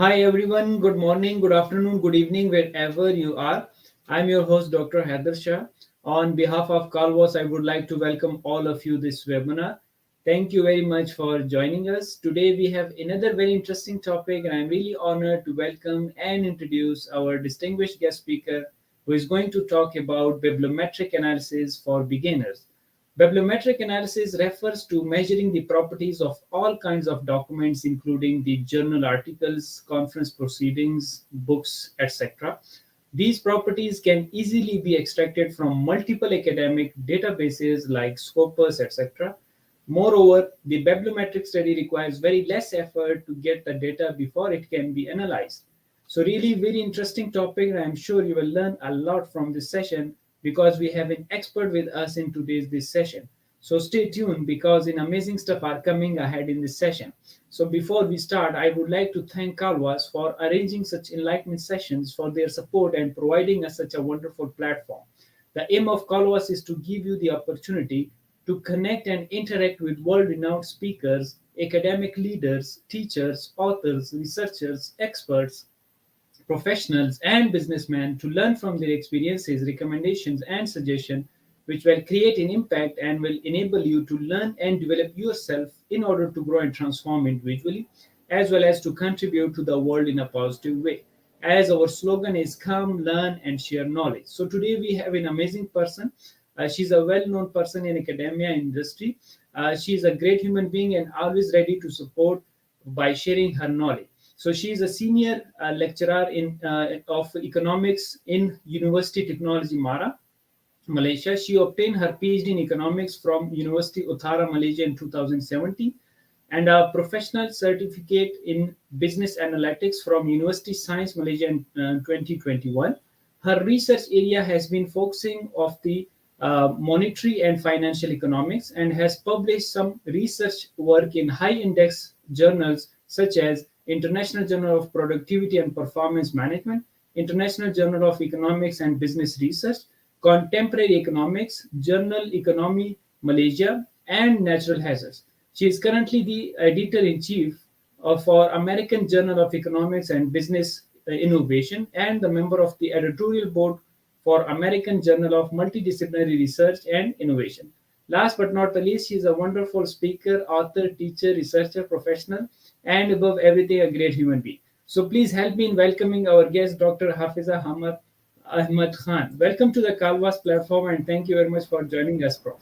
Hi everyone, good morning, good afternoon, good evening, wherever you are. I'm your host, Dr. Haider Shah. On behalf of Calvos, I would like to welcome all of you this webinar. Thank you very much for joining us. Today we have another very interesting topic, and I'm really honored to welcome and introduce our distinguished guest speaker who is going to talk about bibliometric analysis for beginners. Bibliometric analysis refers to measuring the properties of all kinds of documents, including the journal articles, conference proceedings, books, etc. These properties can easily be extracted from multiple academic databases like Scopus, etc. Moreover, the bibliometric study requires very less effort to get the data before it can be analyzed. So really very interesting topic, and I'm sure you will learn a lot from this session because we have an expert with us in today's this session. So stay tuned because in amazing stuff are coming ahead in this session. So before we start, I would like to thank Calvas for arranging such enlightenment sessions, for their support and providing us such a wonderful platform. The aim of Calvas is to give you the opportunity to connect and interact with world-renowned speakers, academic leaders, teachers, authors, researchers, experts, professionals, and businessmen to learn from their experiences, recommendations, and suggestions, which will create an impact and will enable you to learn and develop yourself in order to grow and transform individually, as well as to contribute to the world in a positive way. As our slogan is come, learn, and share knowledge. So today we have an amazing person. She's a well-known person in academia industry. She's a great human being and always ready to support by sharing her knowledge. So she is a senior lecturer in of economics in University Technology Mara, Malaysia. She obtained her PhD in economics from University Utara, Malaysia in 2017 and a professional certificate in business analytics from University Science Malaysia in 2021. Her research area has been focusing of the monetary and financial economics and has published some research work in high index journals such as International Journal of Productivity and Performance Management, International Journal of Economics and Business Research, Contemporary Economics, Journal Economy Malaysia, and Natural Hazards. She is currently the editor-in-chief for American Journal of Economics and Business Innovation and the member of the editorial board for American Journal of Multidisciplinary Research and Innovation. Last but not the least, she is a wonderful speaker, author, teacher, researcher, professional, and above everything, a great human being. So please help me in welcoming our guest, Dr. Hafiza Hamad Ahmad Khan. Welcome to the Calvas platform and thank you very much for joining us, Prof.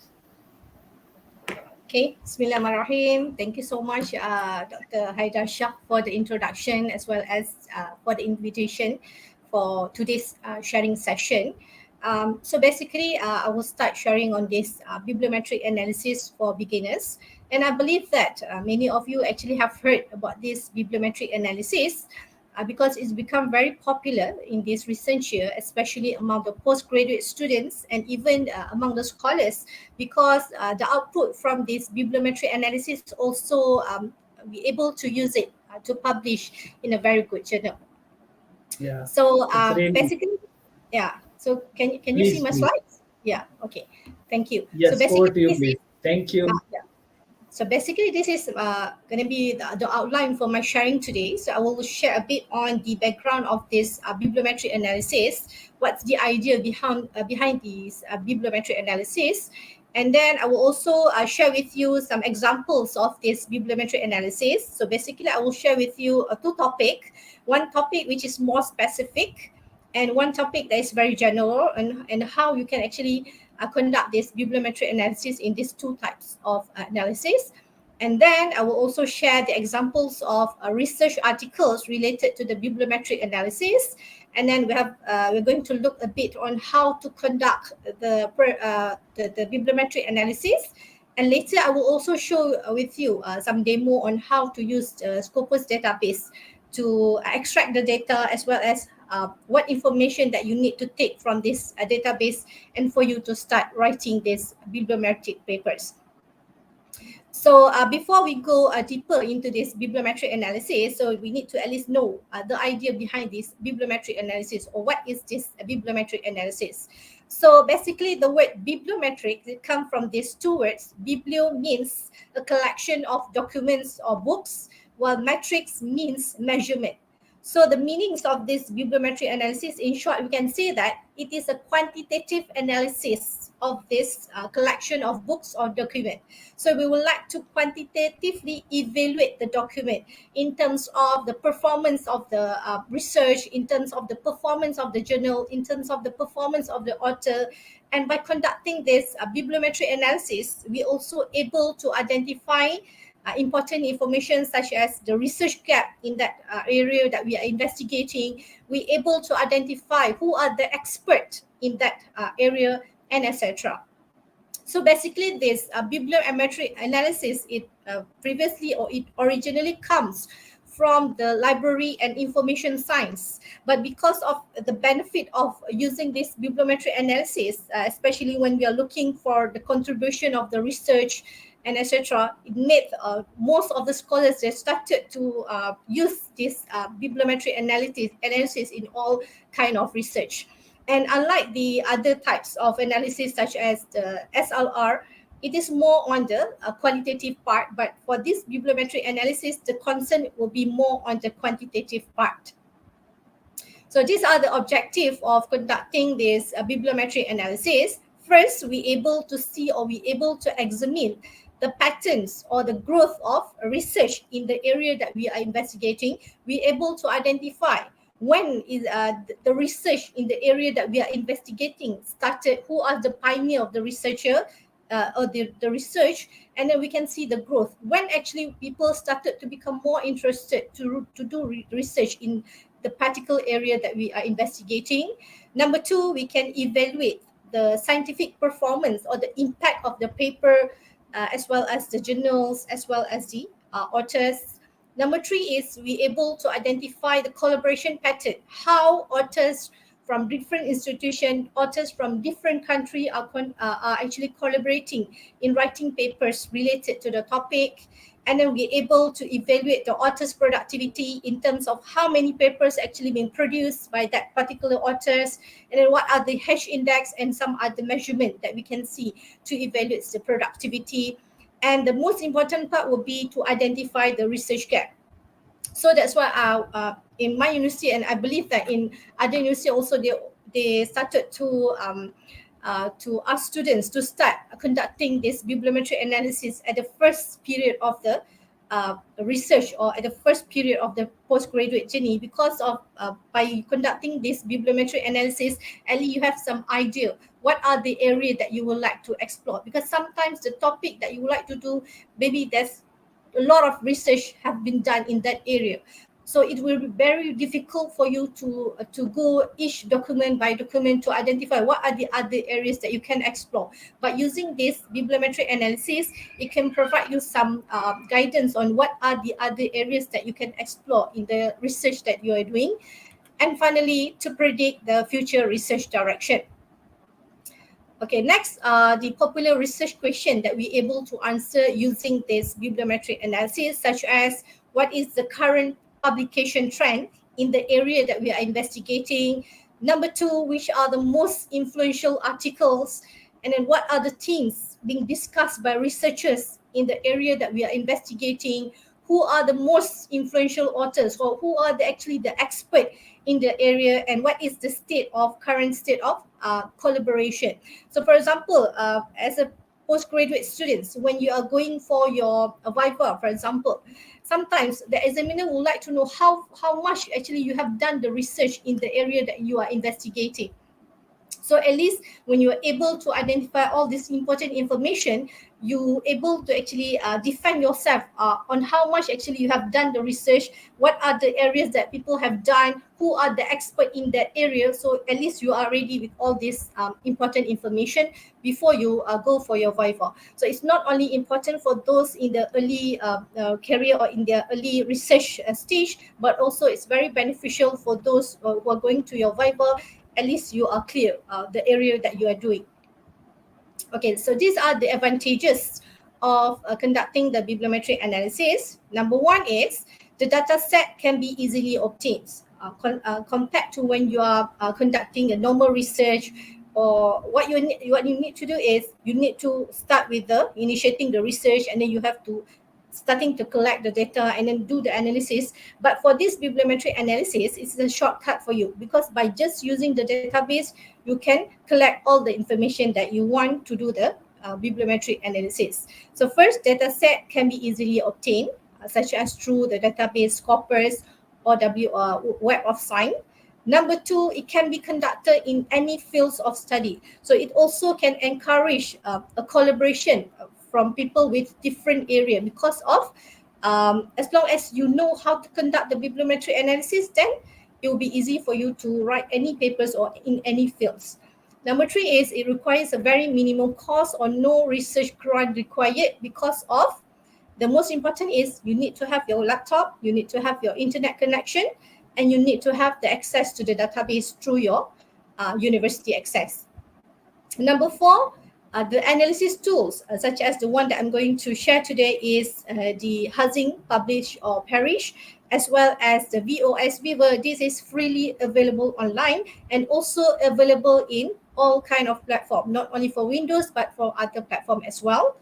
Okay, Bismillahirrahmanirrahim. Thank you so much, Dr. Haidar Shah, for the introduction as well as for the invitation for today's sharing session. So basically, I will start sharing on this bibliometric analysis for beginners. And I believe that many of you actually have heard about this bibliometric analysis because it's become very popular in this recent year, especially among the postgraduate students and even among the scholars, because the output from this bibliometric analysis also be able to use it to publish in a very good journal. Yeah, So it's really, basically, yeah. So can you see please, my please. slides? Yeah. Okay. Thank you. So Yes, over basically, to you, this is please. Thank you. yeah. So basically, this is going to be the outline for my sharing today. So I will share a bit on the background of this bibliometric analysis. What's the idea behind this bibliometric analysis? And then I will also share with you some examples of this bibliometric analysis. So basically, I will share with you two topics. One topic which is more specific, and one topic that is very general, and how you can actually conduct this bibliometric analysis in these two types of analysis. And then I will also share the examples of research articles related to the bibliometric analysis. And then we're going to look a bit on how to conduct the bibliometric analysis. And later I will also show with you some demo on how to use the Scopus database to extract the data, as well as what information that you need to take from this database, and for you to start writing these bibliometric papers. So before we go deeper into this bibliometric analysis, so we need to at least know the idea behind this bibliometric analysis, or what is this bibliometric analysis. So basically, the word bibliometric comes from these two words. Biblio means a collection of documents or books, while metrics means measurement. So the meanings of this bibliometric analysis, in short, we can say that it is a quantitative analysis of this collection of books or document. So we would like to quantitatively evaluate the document in terms of the performance of the research, in terms of the performance of the journal, in terms of the performance of the author. And by conducting this bibliometric analysis, we also able to identify important information such as the research gap in that area that we are investigating. We're able to identify who are the experts in that area, and etc. So basically, this bibliometric analysis, it previously or it originally comes from the library and information science. But because of the benefit of using this bibliometric analysis, especially when we are looking for the contribution of the research and etc., it made most of the scholars, they started to use this bibliometric analysis in all kind of research. And unlike the other types of analysis such as the SLR, it is more on the qualitative part, but for this bibliometric analysis, the concern will be more on the quantitative part. So these are the objective of conducting this bibliometric analysis. First, we able to see or we able to examine the patterns or the growth of research in the area that we are investigating. We able to identify when is the research in the area that we are investigating started, who are the pioneer of the researcher or the research, and then we can see the growth when actually people started to become more interested to do research in the particular area that we are investigating. Number two, we can evaluate the scientific performance or the impact of the paper, as well as the journals, as well as the authors. Number three is we able to identify the collaboration pattern, how authors from different institutions, authors from different countries are actually collaborating in writing papers related to the topic. And then we're able to evaluate the author's productivity in terms of how many papers actually being produced by that particular authors, and then what are the H index and some other measurement that we can see to evaluate the productivity. And the most important part will be to identify the research gap. So that's why in my university, and I believe that in other universities also, they started to ask students to start conducting this bibliometric analysis at the first period of the research or at the first period of the postgraduate journey, because of by conducting this bibliometric analysis, at least you have some idea what are the areas that you would like to explore, because sometimes the topic that you would like to do, maybe there's a lot of research have been done in that area. So it will be very difficult for you to go each document by document to identify what are the other areas that you can explore. But using this bibliometric analysis, it can provide you some guidance on what are the other areas that you can explore in the research that you are doing. And finally, to predict the future research direction. Okay, next, the popular research question that we're able to answer using this bibliometric analysis, such as what is the current publication trend in the area that we are investigating. Number two, which are the most influential articles, and then what are the themes being discussed by researchers in the area that we are investigating. Who are the most influential authors, or who are actually the expert in the area, and what is the current state of collaboration. So for example, as a postgraduate students, when you are going for your viva, for example, sometimes the examiner would like to know how much actually you have done the research in the area that you are investigating. So at least when you are able to identify all this important information, you able to actually defend yourself on how much actually you have done the research, what are the areas that people have done, who are the expert in that area. So at least you are ready with all this important information before you go for your viva. So it's not only important for those in the early career or in their early research stage, but also it's very beneficial for those who are going to your viva. At least you are clear the area that you are doing. Okay, so these are the advantages of conducting the bibliometric analysis. Number one is the data set can be easily obtained compared to when you are conducting a normal research, or what you need to do is you need to start with the initiating the research, and then you have to starting to collect the data and then do the analysis. But for this bibliometric analysis, it's a shortcut for you, because by just using the database, you can collect all the information that you want to do the bibliometric analysis. So first, data set can be easily obtained, such as through the database corpus or Web of Science. Number two, it can be conducted in any fields of study. So it also can encourage a collaboration from people with different area, because of as long as you know how to conduct the bibliometric analysis, then it will be easy for you to write any papers or in any fields. Number three is it requires a very minimal cost or no research grant required, because of the most important is you need to have your laptop, you need to have your internet connection, and you need to have the access to the database through your university access. Number four, the analysis tools, such as the one that I'm going to share today, is the Housing, Publish or Perish, as well as the VOS Viewer. This is freely available online and also available in all kind of platform, not only for Windows, but for other platform as well.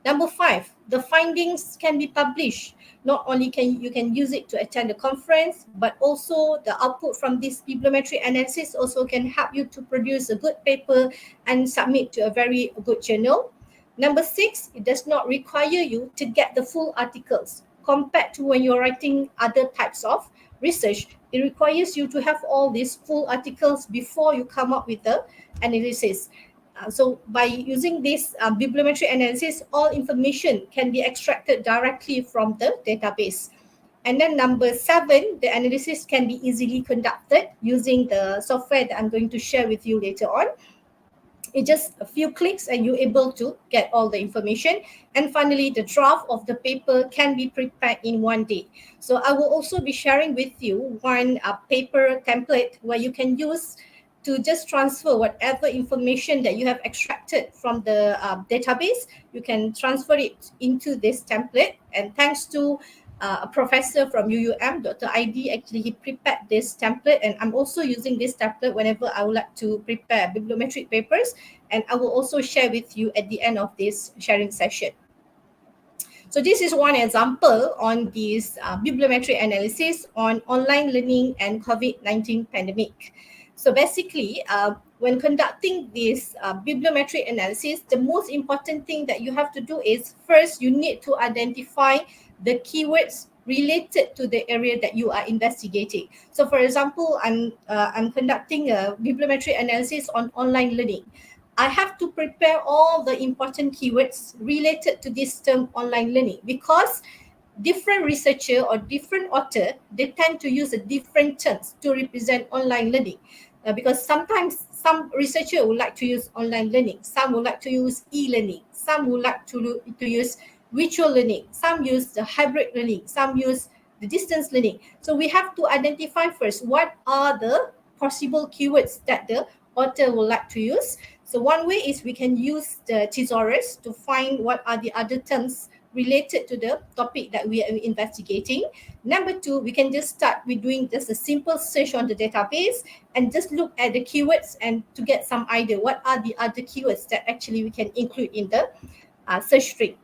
Number five, the findings can be published. Not only can you use it to attend the conference, but also the output from this bibliometric analysis also can help you to produce a good paper and submit to a very good journal. Number six, it does not require you to get the full articles. Compared to when you're writing other types of research, it requires you to have all these full articles before you come up with the analysis. So by using this bibliometric analysis, all information can be extracted directly from the database. And then number seven, the analysis can be easily conducted using the software that I'm going to share with you later on. It's just a few clicks and you're able to get all the information. And finally, the draft of the paper can be prepared in one day. So I will also be sharing with you one paper template where you can use to just transfer whatever information that you have extracted from the database. You can transfer it into this template. And thanks to a professor from UUM, Dr. ID, actually he prepared this template, and I'm also using this template whenever I would like to prepare bibliometric papers, and I will also share with you at the end of this sharing session. So this is one example on this bibliometric analysis on online learning and COVID-19 pandemic. So basically, when conducting this bibliometric analysis, the most important thing that you have to do is, first, you need to identify the keywords related to the area that you are investigating. So for example, I'm conducting a bibliometric analysis on online learning. I have to prepare all the important keywords related to this term online learning, because different researcher or different author, they tend to use a different terms to represent online learning. Because sometimes some researcher would like to use online learning, some would like to use e-learning, some would like to use virtual learning, some use the hybrid learning, some use the distance learning. So we have to identify first what are the possible keywords that the author would like to use. So one way is we can use the thesaurus to find what are the other terms related to the topic that we are investigating. Number two, we can just start with doing just a simple search on the database and just look at the keywords and to get some idea what are the other keywords that actually we can include in the search string.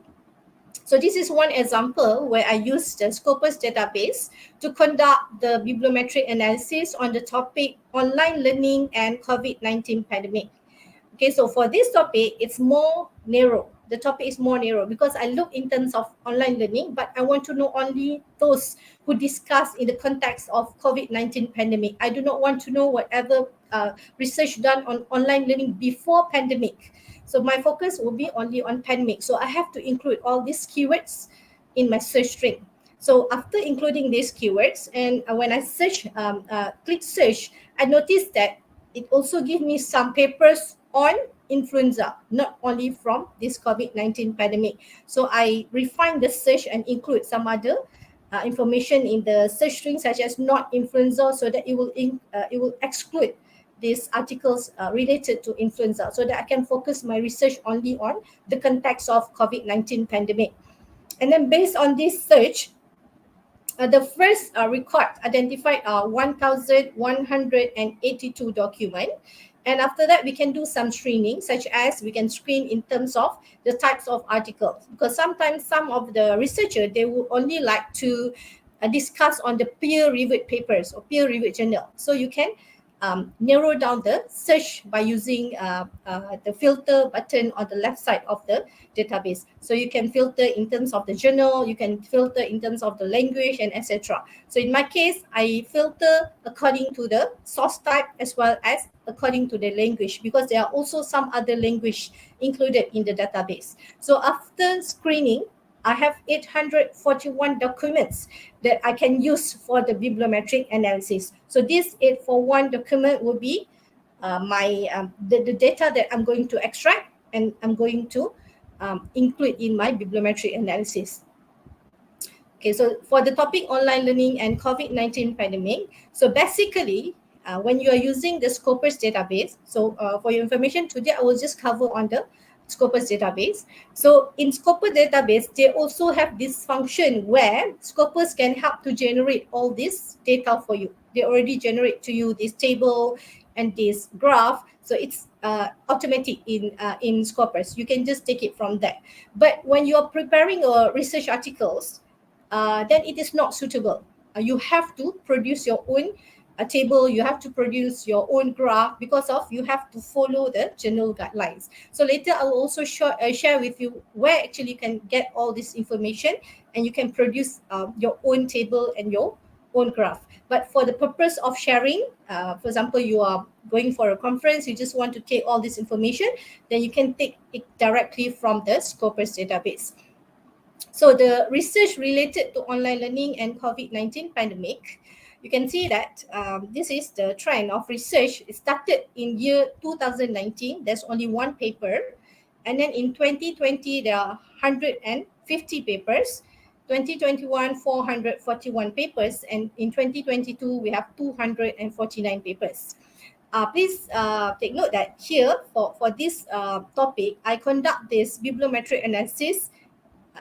So this is one example where I used the Scopus database to conduct the bibliometric analysis on the topic online learning and COVID-19 pandemic. Okay, so for this topic, it's more narrow. The topic is more narrow because I look in terms of online learning, but I want to know only those who discuss in the context of COVID-19 pandemic. I do not want to know whatever research done on online learning before pandemic. So my focus will be only on pandemic. So I have to include all these keywords in my search string. So after including these keywords, and when I search, click search, I noticed that it also gives me some papers on influenza, not only from this COVID-19 pandemic. So I refine the search and include some other information in the search string, such as not influenza, so that it will exclude these articles related to influenza, so that I can focus my research only on the context of COVID-19 pandemic. And then based on this search, the first record identified 1,182 documents. And after that, we can do some screening, such as we can screen in terms of the types of articles, because sometimes some of the researchers, they would only like to discuss on the peer-reviewed papers or peer-reviewed journal. So you can narrow down the search by using the filter button on the left side of the database. So you can filter in terms of the journal, you can filter in terms of the language, and etc. So in my case, I filter according to the source type as well as according to the language, because there are also some other language included in the database. So after screening, I have 841 documents that I can use for the bibliometric analysis. So this 841 document will be the data that I'm going to extract and I'm going to include in my bibliometric analysis. Okay, so for the topic online learning and COVID-19 pandemic, so basically, when you are using the Scopus database, so for your information today, I will just cover on the Scopus database. So in Scopus database, they also have this function where Scopus can help to generate all this data for you. They already generate to you this table and this graph. So it's automatic in Scopus. You can just take it from there. But when you're preparing your research articles, then it is not suitable. You have to produce your own table, you have to produce your own graph, because of you have to follow the journal guidelines. So later I will also share with you where actually you can get all this information and you can produce your own table and your own graph. But for the purpose of sharing, for example, you are going for a conference, you just want to take all this information, then you can take it directly from the Scopus database. So the research related to online learning and COVID-19 pandemic, you can see that this is the trend of research. It started in year 2019. There's only one paper. And then in 2020, there are 150 papers. 2021, 441 papers. And in 2022, we have 249 papers. Please take note that here, for this topic, I conduct this bibliometric analysis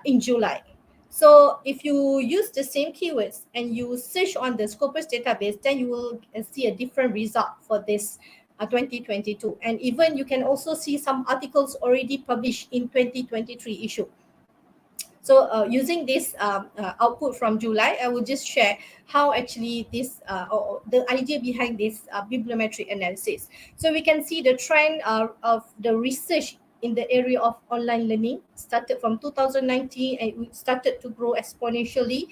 in July. So if you use the same keywords and you search on the Scopus database, then you will see a different result for this 2022. And even you can also see some articles already published in 2023 issue. So using this output from July, I will just share how actually this, or the idea behind this bibliometric analysis. So we can see the trend of the research in the area of online learning started from 2019 and it started to grow exponentially.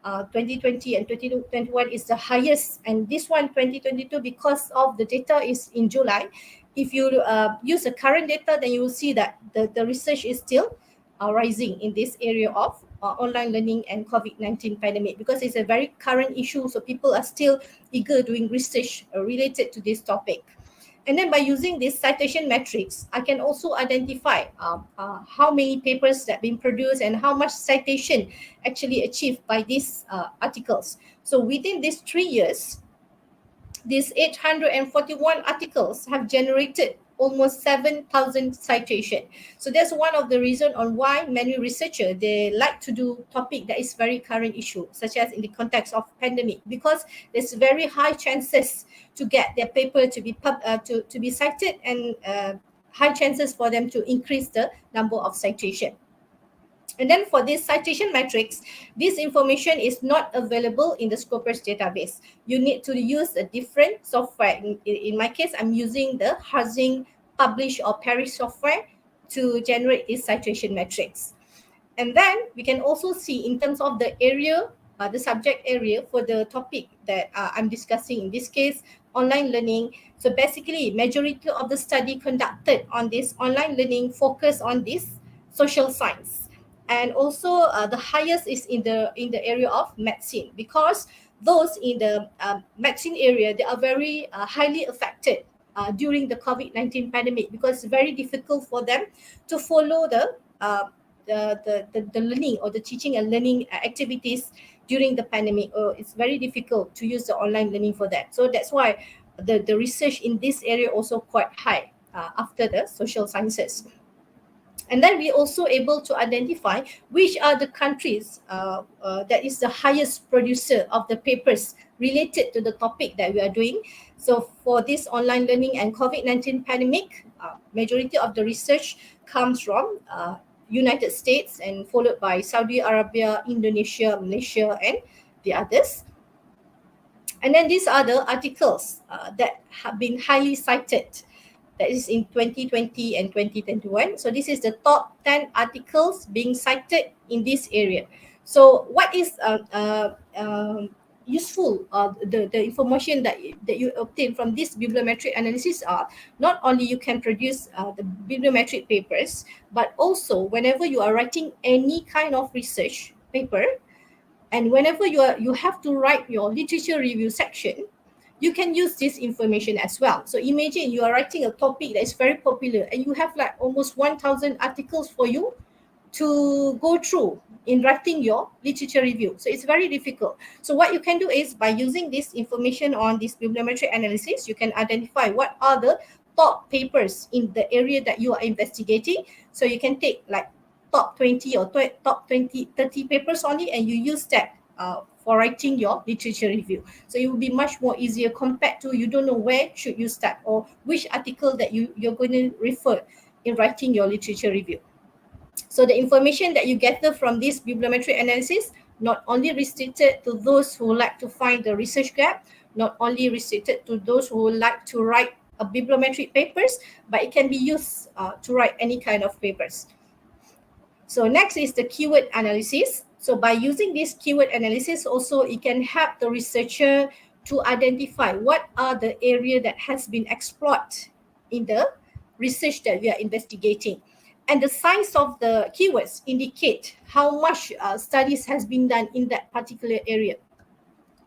2020 and 2021 is the highest, and this one 2022, because of the data is in July. If you use the current data, then you will see that the research is still rising in this area of online learning and COVID-19 pandemic, because it's a very current issue, so people are still eager doing research related to this topic. And then by using this citation metrics, I can also identify how many papers that have been produced and how much citation actually achieved by these articles. So within these 3 years, these 841 articles have generated almost 7,000 citation. So that's one of the reasons on why many researchers, they like to do topic that is very current issue, such as in the context of pandemic, because there's very high chances to get their paper to be cited, and high chances for them to increase the number of citation. And then for this citation metrics, this information is not available in the Scopus database. You need to use a different software. In my case, I'm using the Hazing Publish or Perish software to generate these citation metrics. And then we can also see in terms of the area, the subject area for the topic that I'm discussing, in this case, online learning. So basically, majority of the study conducted on this online learning focus on this social science. And also the highest is in the area of medicine, because those in the medicine area, they are very highly affected during the COVID-19 pandemic, because it's very difficult for them to follow the learning or the teaching and learning activities during the pandemic. It's very difficult to use the online learning for that. So that's why the research in this area also quite high after the social sciences. And then we also able to identify which are the countries that is the highest producer of the papers related to the topic that we are doing. So for this online learning and COVID-19 pandemic, majority of the research comes from United States and followed by Saudi Arabia, Indonesia, Malaysia, and the others. And then these are the articles that have been highly cited. That is in 2020 and 2021. So this is the top 10 articles being cited in this area. So what is useful, the information that you obtain from this bibliometric analysis are not only you can produce the bibliometric papers, but also whenever you are writing any kind of research paper, and whenever you have to write your literature review section, you can use this information as well. So imagine you are writing a topic that is very popular and you have like almost 1,000 articles for you to go through in writing your literature review. So it's very difficult. So what you can do is by using this information on this bibliometric analysis, you can identify what are the top papers in the area that you are investigating. So you can take like top 20 or top 20, 30 papers only, and you use that for writing your literature review. So it will be much more easier compared to you don't know where should you start or which article that you're going to refer in writing your literature review. So the information that you gather from this bibliometric analysis not only restricted to those who like to find the research gap, not only restricted to those who like to write a bibliometric papers, but it can be used to write any kind of papers. So next is the keyword analysis. So by using this keyword analysis also, it can help the researcher to identify what are the area that has been explored in the research that we are investigating. And the size of the keywords indicate how much studies has been done in that particular area.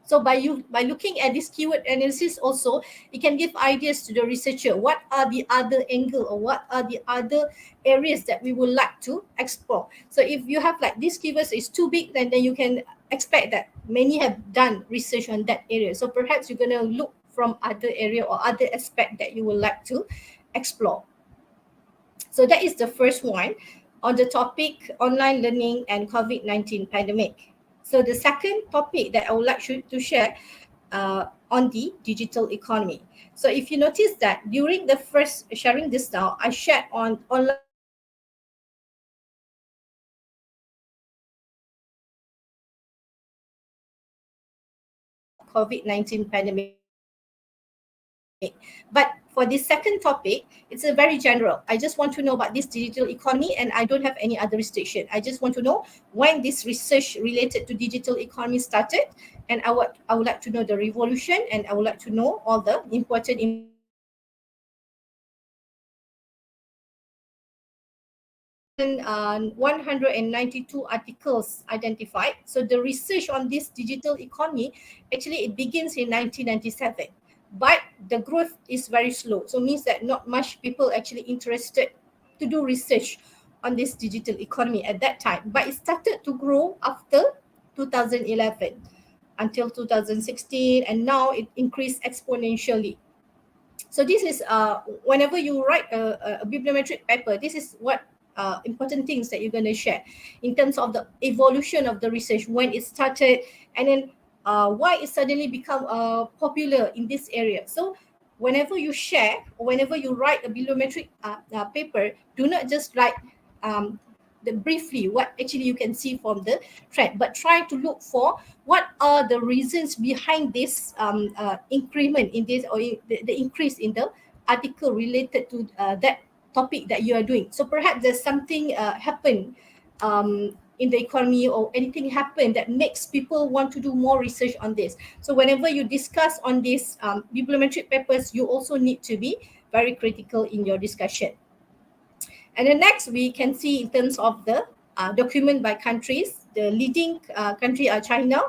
So by looking at this keyword analysis also, it can give ideas to the researcher. What are the other angle or what are the other areas that we would like to explore? So if you have like these keywords is too big, then you can expect that many have done research on that area. So perhaps you're going to look from other area or other aspect that you would like to explore. So that is the first one on the topic online learning and COVID-19 pandemic. So the second topic that I would like to share on the digital economy. So if you notice that during the first sharing this now, I shared on online COVID-19 pandemic. But for this second topic, it's a very general. I just want to know about this digital economy and I don't have any other restriction. I just want to know when this research related to digital economy started, and I would like to know the revolution, and I would like to know all the important 192 articles identified. So the research on this digital economy, actually it begins in 1997. But the growth is very slow. So means that not much people actually interested to do research on this digital economy at that time. But it started to grow after 2011 until 2016, and now it increased exponentially. So this is whenever you write a bibliometric paper, this is what important things that you're going to share in terms of the evolution of the research, when it started, and then why it suddenly become popular in this area. So whenever you share or whenever you write a bibliometric paper, do not just write briefly what actually you can see from the trend, but try to look for what are the reasons behind this increment in this, or the increase in the article related to that topic that you are doing. So perhaps there's something happen in the economy, or anything happen that makes people want to do more research on this. So whenever you discuss on these bibliometric papers, you also need to be very critical in your discussion. And then next we can see in terms of the document by countries, the leading country are China,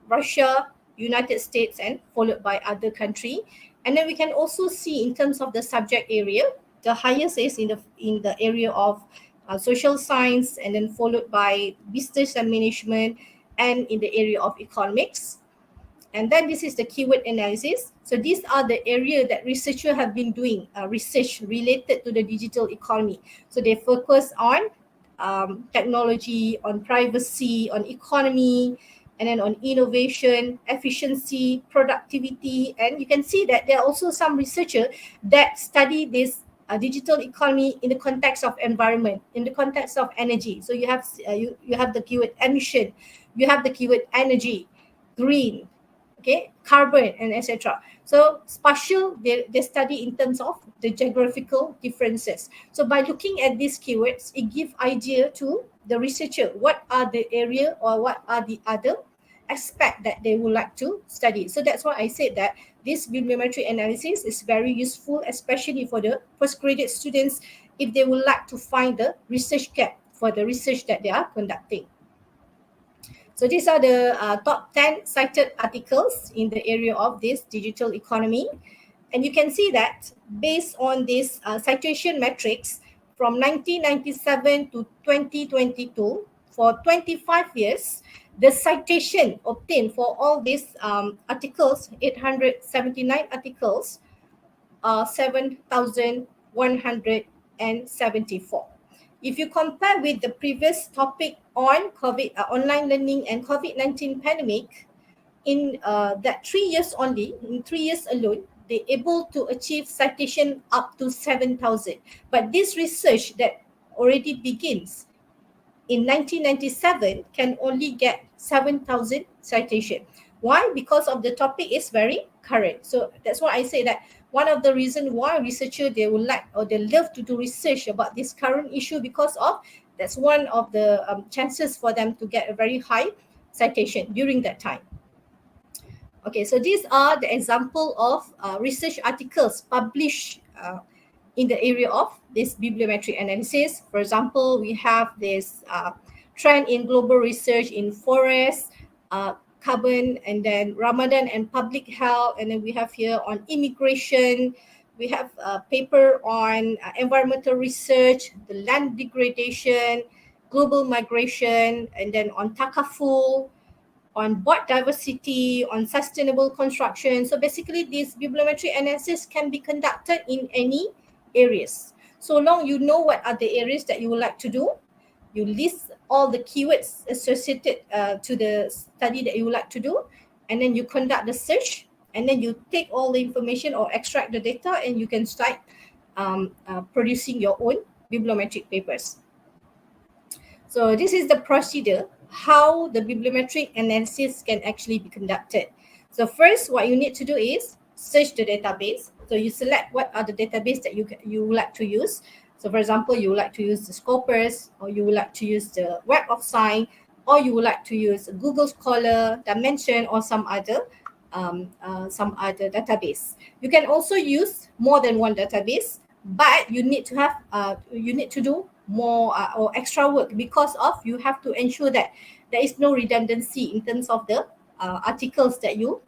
Russia, United States, and followed by other country. And then we can also see in terms of the subject area, the highest is in the area of social science, and then followed by business and management, and in the area of economics. And then this is the keyword analysis. So these are the area that researchers have been doing research related to the digital economy. So they focus on technology, on privacy, on economy, and then on innovation, efficiency, productivity. And you can see that there are also some researchers that study this digital economy in the context of environment, in the context of energy. So you have you have the keyword emission, you have the keyword energy, green, okay, carbon, and etc. So spatial, they study in terms of the geographical differences. So by looking at these keywords, it gives idea to the researcher what are the area or what are the other aspect that they would like to study. So that's why I said that this bibliometric analysis is very useful, especially for the postgraduate students if they would like to find the research gap for the research that they are conducting. So these are the top 10 cited articles in the area of this digital economy. And you can see that based on this citation metrics from 1997 to 2022, for 25 years, the citation obtained for all these articles, 879 articles, are 7,174. If you compare with the previous topic on COVID, online learning and COVID-19 pandemic, in that 3 years only, in 3 years alone, they're able to achieve citation up to 7,000. But this research that already begins in 1997 can only get 7,000 citation. Why? Because of the topic is very current. So that's why I say that one of the reasons why researchers, they would like or they love to do research about this current issue, because of that's one of the chances for them to get a very high citation during that time. Okay, so these are the example of research articles published in the area of this bibliometric analysis. For example, we have this trend in global research in forest, carbon, and then Ramadan and public health. And then we have here on immigration. We have a paper on environmental research, the land degradation, global migration, and then on takaful, on board diversity, on sustainable construction. So basically, this bibliometric analysis can be conducted in any areas. So long you know what are the areas that you would like to do, you list all the keywords associated to the study that you would like to do, and then you conduct the search, and then you take all the information or extract the data, and you can start producing your own bibliometric papers. So this is the procedure, how the bibliometric analysis can actually be conducted. So first, what you need to do is search the database. So you select what are the database that you would like to use. So for example, you would like to use the Scopus, or you would like to use the Web of Science, or you would like to use Google Scholar, Dimension, or some other database. You can also use more than one database, but you need to have you need to do more or extra work, because of you have to ensure that there is no redundancy in terms of the articles that you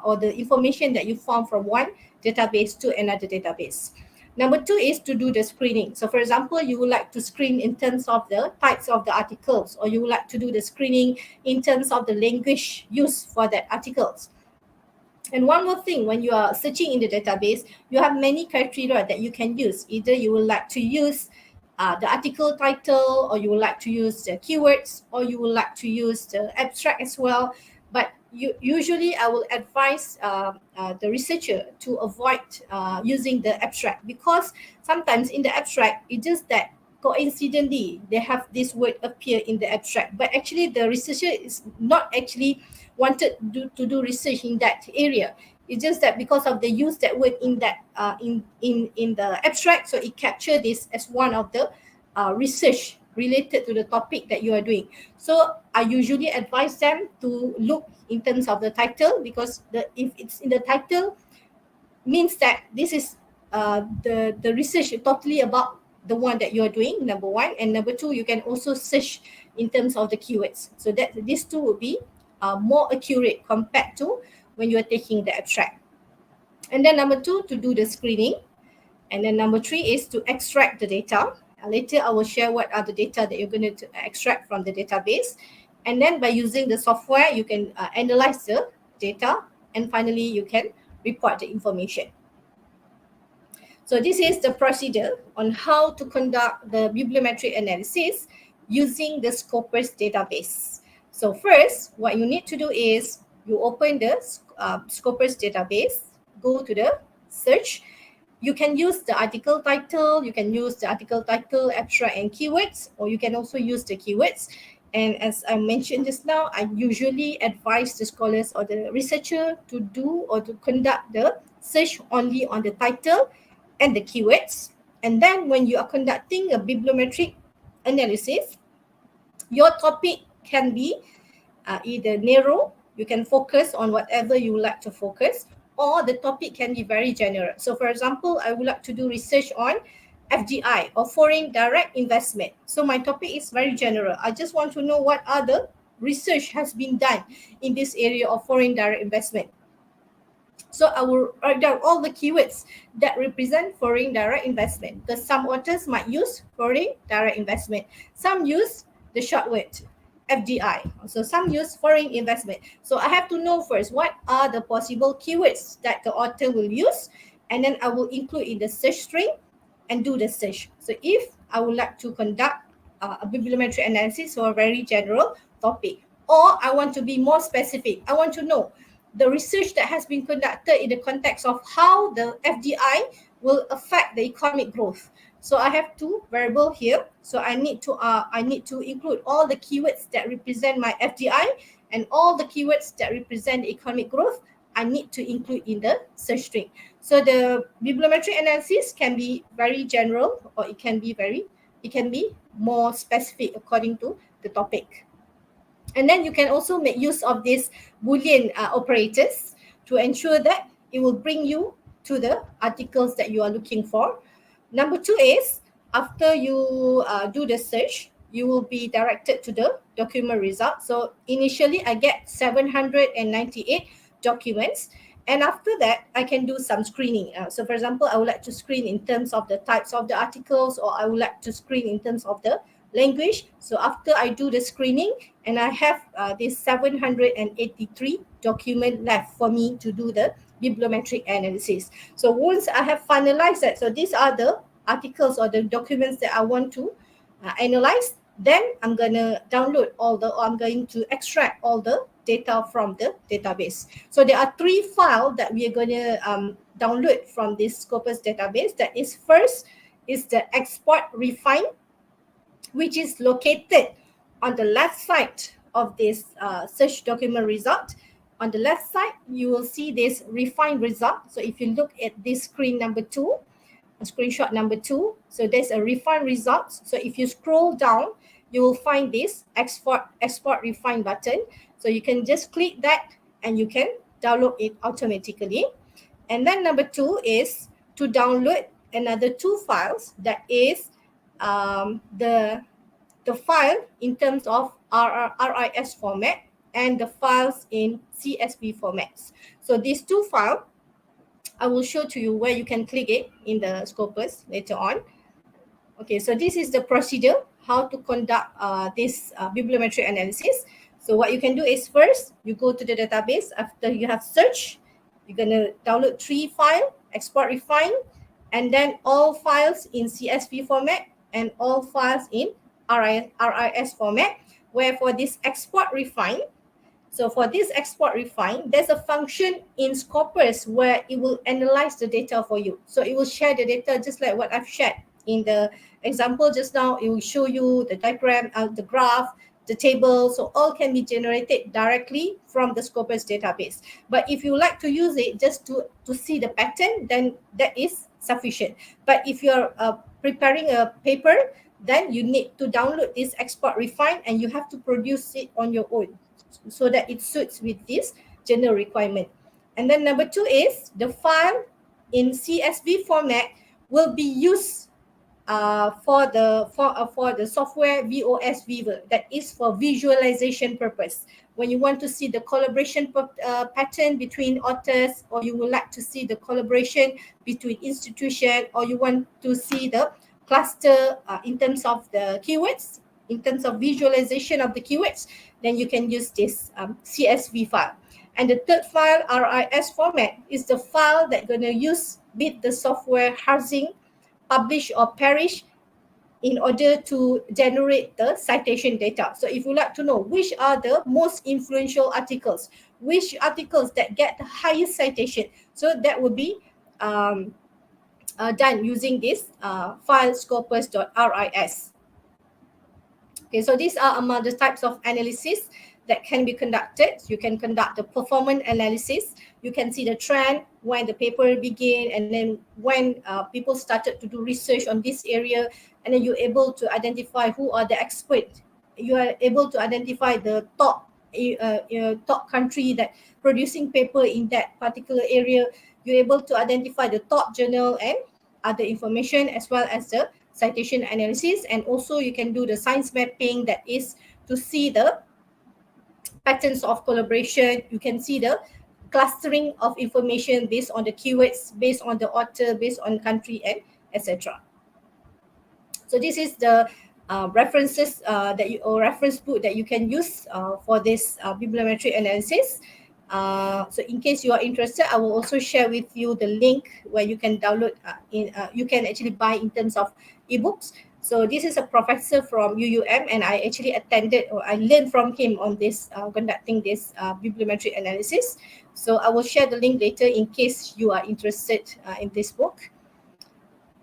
or the information that you found from one database to another database. Number two is to do the screening. So for example, you would like to screen in terms of the types of the articles, or you would like to do the screening in terms of the language used for that articles. And one more thing, when you are searching in the database, you have many criteria that you can use. Either you would like to use the article title, or you would like to use the keywords, or you would like to use the abstract as well. But usually I will advise the researcher to avoid using the abstract, because sometimes in the abstract, it's just that coincidentally they have this word appear in the abstract, but actually the researcher is not actually wanted to do research in that area. It's just that because of the use that word in that in the abstract, so it capture this as one of the research related to the topic that you are doing. So I usually advise them to look in terms of the title, because if it's in the title, means that this is the research totally about the one that you are doing, number one. And number two, you can also search in terms of the keywords. So that these two will be more accurate compared to when you are taking the abstract. And then number two, to do the screening. And then number three is to extract the data. Later, I will share what are the data that you're going to extract from the database. And then by using the software, you can analyze the data and finally you can report the information. So this is the procedure on how to conduct the bibliometric analysis using the Scopus database. So first, what you need to do is you open the Scopus database, go to the search. You can use the article title, abstract and keywords, or you can also use the keywords. And as I mentioned just now, I usually advise the scholars or the researcher to do or to conduct the search only on the title and the keywords. And then when you are conducting a bibliometric analysis, your topic can be either narrow, you can focus on whatever you like to focus, or the topic can be very general. So for example, I would like to do research on FDI or foreign direct investment. So my topic is very general. I just want to know what other research has been done in this area of foreign direct investment. So I will write down all the keywords that represent foreign direct investment, because some authors might use foreign direct investment. Some use the short word FDI. So some use foreign investment. So I have to know first what are the possible keywords that the author will use, and then I will include in the search string and do the search. So if I would like to conduct a bibliometric analysis for a very general topic, or I want to be more specific, I want to know the research that has been conducted in the context of how the FDI will affect the economic growth. So I have two variables here. So I need to include all the keywords that represent my FDI, and all the keywords that represent the economic growth I need to include in the search string. So the bibliometric analysis can be very general, or it can be more specific according to the topic. And then you can also make use of these Boolean operators to ensure that it will bring you to the articles that you are looking for. Number two is, after you do the search, you will be directed to the document results. So initially I get 798 documents. And after that, I can do some screening. So for example, I would like to screen in terms of the types of the articles, or I would like to screen in terms of the language. So after I do the screening, and I have this 783 document left for me to do the bibliometric analysis. So once I have finalized that, so these are the articles or the documents that I want to analyze, then I'm going to I'm going to extract all the data from the database. So there are three files that we are going to download from this Scopus database. That is, first is the export refine, which is located on the left side of this search document result. On the left side, you will see this refine result. So if you look at this screen number 2, screenshot number 2, so there's a refine result. So if you scroll down, you will find this export refine button. So you can just click that and you can download it automatically. And then number 2 is to download another 2 files. That is the file in terms of RIS format and the files in CSV formats. So these 2 files, I will show to you where you can click it in the Scopus later on. Okay, so this is the procedure, how to conduct this bibliometric analysis. So what you can do is, first, you go to the database. After you have searched, you're going to download 3 files, export refine, and then all files in CSV format and all files in RIS format. Where for this export refine, so for this export refine, there's a function in Scopus where it will analyze the data for you. So it will share the data just like what I've shared in the example just now. It will show you the diagram, the graph, the table. So all can be generated directly from the Scopus database. But if you like to use it just to see the pattern, then that is sufficient. But if you're preparing a paper, then you need to download this export refine and you have to produce it on your own so that it suits with this general requirement. And then number 2 is the file in CSV format will be used for the software VOS Viewer. That is for visualization purpose. When you want to see the collaboration pattern between authors, or you would like to see the collaboration between institutions, or you want to see the cluster in terms of the keywords, in terms of visualization of the keywords, then you can use this CSV file. And the third file, RIS format, is the file that going to use with the software housing, publish or perish in order to generate the citation data. So if you like to know which are the most influential articles, which articles that get the highest citation, so that will be done using this file scopus.ris. Okay, so these are among the types of analysis that can be conducted. You can conduct the performance analysis. You can see the trend when the paper began, and then when people started to do research on this area, and then you're able to identify who are the experts. You are able to identify the top top country that producing paper in that particular area. You're able to identify the top journal and other information, as well as the citation analysis. And also you can do the science mapping, that is to see the patterns of collaboration. You can see the clustering of information based on the keywords, based on the author, based on country, and etc. So this is the references that you, or reference book that you can use for this bibliometric analysis. So in case you are interested, I will also share with you the link where you can download, you can actually buy in terms of ebooks. So this is a professor from UUM, and I actually attended, or I learned from him on this, conducting this bibliometric analysis. So I will share the link later in case you are interested in this book.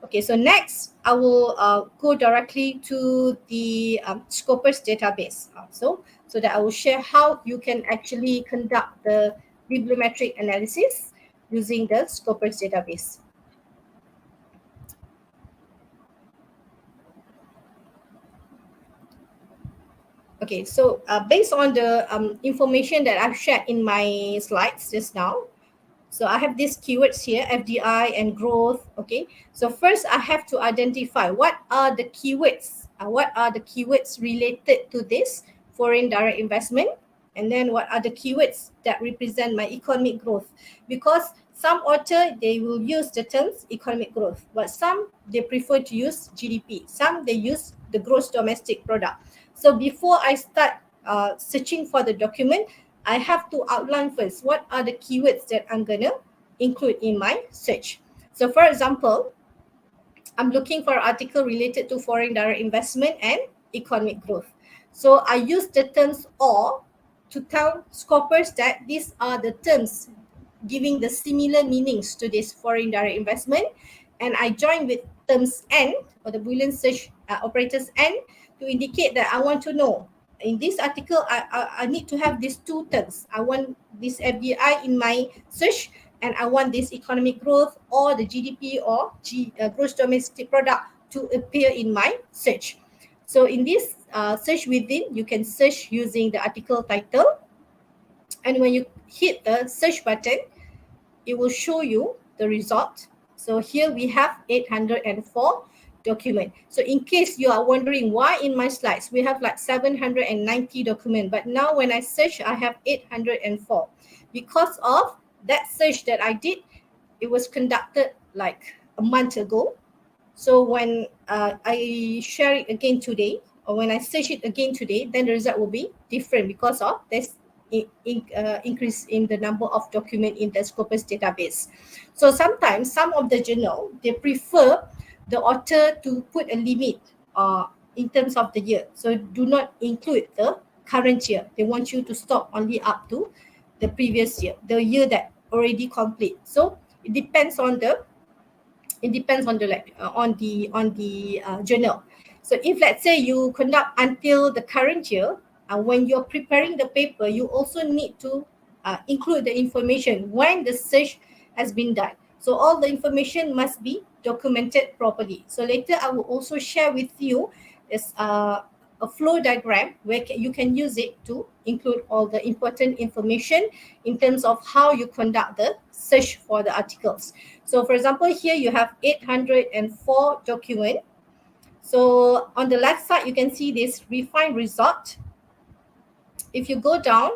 Okay, so next I will go directly to the Scopus database. So that I will share how you can actually conduct the bibliometric analysis using the Scopus database. Okay, so based on the information that I've shared in my slides just now, so I have these keywords here, FDI and growth. Okay, so first I have to identify what are the keywords. What are the keywords related to this foreign direct investment, and then what are the keywords that represent my economic growth. Because some author, they will use the terms economic growth, but some they prefer to use GDP. Some they use the gross domestic product. So before I start searching for the document, I have to outline first what are the keywords that I'm gonna include in my search. So for example, I'm looking for an article related to foreign direct investment and economic growth. So I use the terms or to tell Scopus that these are the terms giving the similar meanings to this foreign direct investment, and I join with terms and, or the Boolean search operators and, to indicate that I want to know in this article, I need to have these two terms. I want this FDI in my search, and I want this economic growth or the GDP or gross domestic product to appear in my search. So in this search within, you can search using the article title, and when you hit the search button, it will show you the result. So here we have 804 document. So in case you are wondering why in my slides we have like 790 document, but now when I search I have 804, because of that search that I did. It was conducted like a month ago. So when I share it again today, or when I search it again today, then the result will be different because of this increase in the number of document in the Scopus database. So sometimes some of the journal, they prefer the author to put a limit in terms of the year. So do not include the current year. They want you to stop only up to the previous year, the year that already complete. So it depends on the journal. So if let's say you conduct until the current year, when you're preparing the paper, you also need to include the information when the search has been done. So all the information must be documented properly. So later I will also share with you this a flow diagram where you can use it to include all the important information in terms of how you conduct the search for the articles. So for example, here you have 804 document. So on the left side, you can see this refined result. If you go down,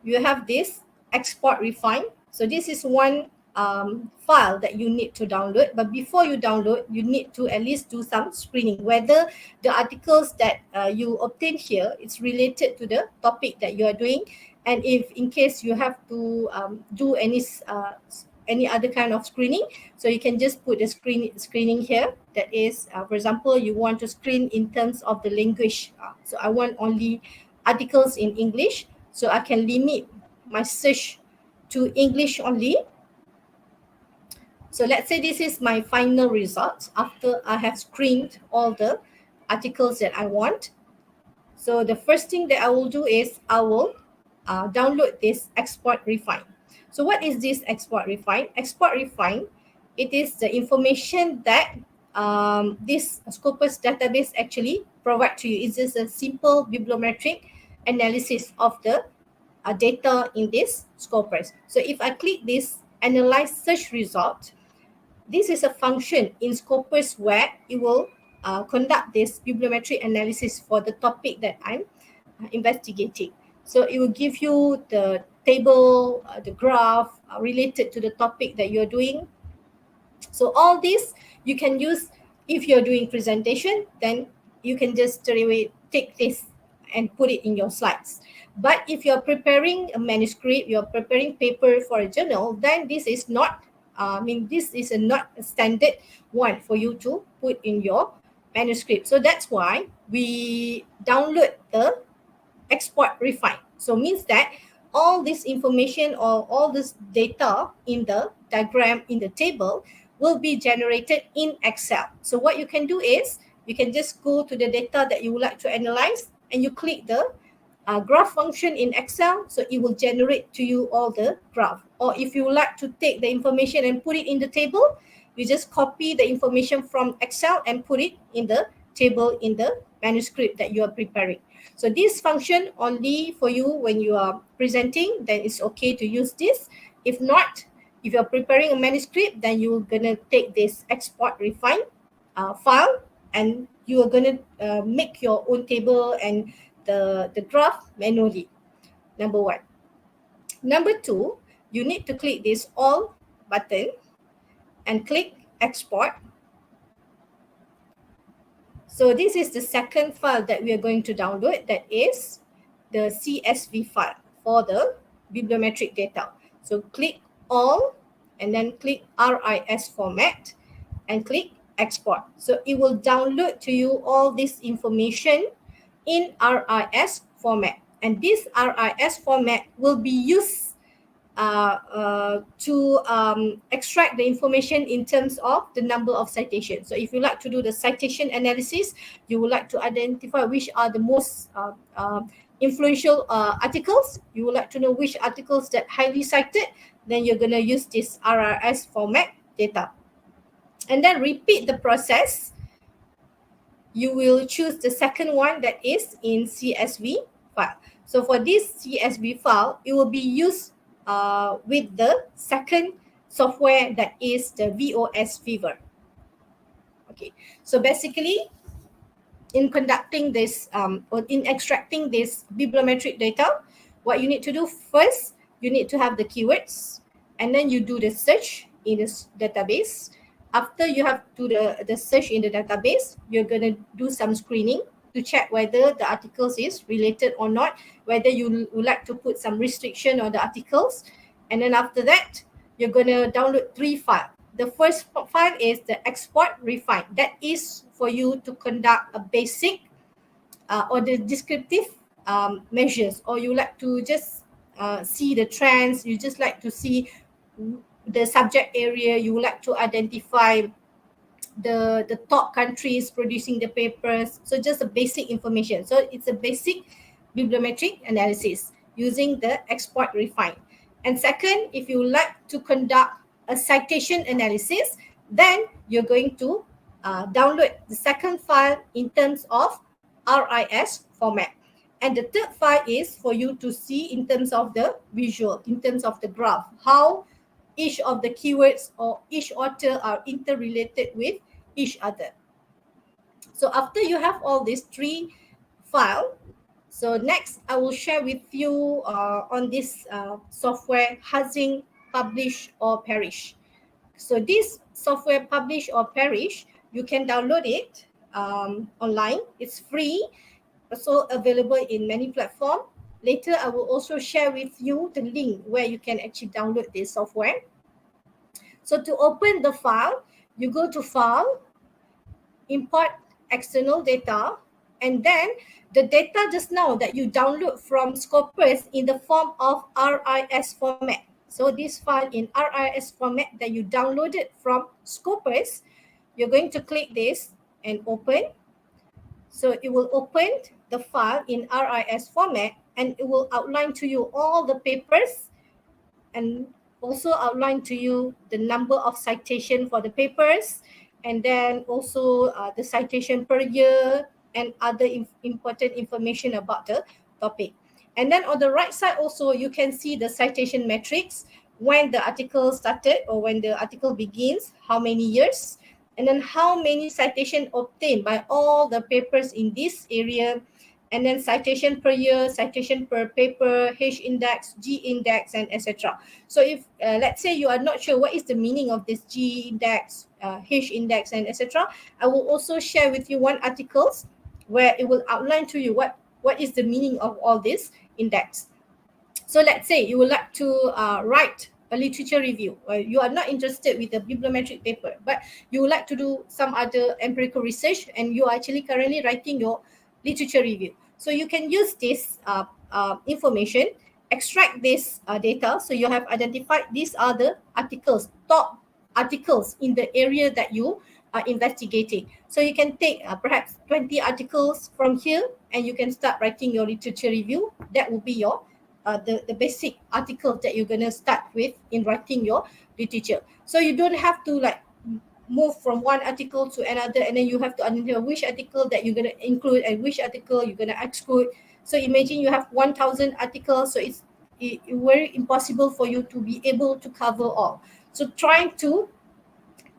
you have this export refine. So this is one file that you need to download, but before you download, you need to at least do some screening whether the articles that you obtain here is related to the topic that you are doing, And if in case you have to do any other kind of screening, so you can just put the screening here. That is, for example, you want to screen in terms of the language. So I want only articles in English, so I can limit my search to English only. So let's say this is my final result after I have screened all the articles that I want. So the first thing that I will do is I will download this export refine. So what is this export refine? Export refine, it is the information that this Scopus database actually provide to you. It's just a simple bibliometric analysis of the data in this Scopus. So if I click this analyze search result, this is a function in Scopus where it will conduct this bibliometric analysis for the topic that I'm investigating. So it will give you the table, the graph related to the topic that you're doing. So all this you can use if you're doing presentation, then you can just straight away take this and put it in your slides. But if you're preparing a manuscript, you're preparing paper for a journal, then this is not, this is not a standard one for you to put in your manuscript. So that's why we download the export refine. So means that all this information or all this data in the diagram in the table will be generated in Excel. So what you can do is you can just go to the data that you would like to analyze and you click the graph function in Excel, so it will generate to you all the graph. Or if you would like to take the information and put it in the table, you just copy the information from Excel and put it in the table in the manuscript that you are preparing. So this function only for you when you are presenting, then it's okay to use this. If not, if you're preparing a manuscript, then you're gonna take this export refine file and you are gonna make your own table and the graph manually. Number one. Number two, you need to click this all button and click export. So this is the second file that we are going to download, that is the CSV file for the bibliometric data. So click all and then click RIS format and click export. So it will download to you all this information in RIS format. And this RIS format will be used to extract the information in terms of the number of citations. So if you like to do the citation analysis, you would like to identify which are the most influential articles, you would like to know which articles that highly cited, then you're going to use this RIS format data. And then repeat the process. You will choose the second one, that is in CSV file. So for this CSV file, it will be used with the second software, that is the VOS Fever. Okay, so basically in conducting this or in extracting this bibliometric data, what you need to do first, you need to have the keywords and then you do the search in this database. After you have to the search in the database, you're going to do some screening to check whether the articles is related or not, whether you would like to put some restriction on the articles. And then after that, you're going to download 3 files. The first file is the export refine. That is for you to conduct a basic or the descriptive measures, or you like to just see the trends, you just like to see the subject area, you would like to identify the top countries producing the papers. So just a basic information. So it's a basic bibliometric analysis using the export refine. And second, if you like to conduct a citation analysis, then you're going to download the second file in terms of RIS format. And the third file is for you to see in terms of the visual, in terms of the graph, how each of the keywords or each author are interrelated with each other. So after you have all these 3 files, so next I will share with you on this software, Hazing Publish or Perish. So this software, Publish or Perish, you can download it online. It's free, also available in many platforms. later I will also share with you the link where you can actually download this software. So to open the file, you go to File, Import External Data, and then the data just now that you download from Scopus in the form of RIS format. So this file in RIS format that you downloaded from Scopus, you're going to click this and open. So it will open the file in RIS format, and it will outline to you all the papers and also outline to you the number of citation for the papers, and then also the citation per year and other important information about the topic. And then on the right side also, you can see the citation metrics, when the article started or when the article begins, how many years, and then how many citation obtained by all the papers in this area, and then citation per year, citation per paper, H index, G index, and etc. So if let's say you are not sure what is the meaning of this G index, H index, and etc., I will also share with you one articles where it will outline to you what is the meaning of all this index. So let's say you would like to write a literature review, or you are not interested with the bibliometric paper, but you would like to do some other empirical research, and you are actually currently writing your literature review. So you can use this information, extract this data. So you have identified these are the articles, top articles in the area that you are investigating. So you can take perhaps 20 articles from here, and you can start writing your literature review. That will be your the basic articles that you're going to start with in writing your literature. So you don't have to like move from one article to another, and then you have to identify which article that you're going to include and which article you're going to exclude. So imagine you have 1,000 articles, so it's very impossible for you to be able to cover all. So trying to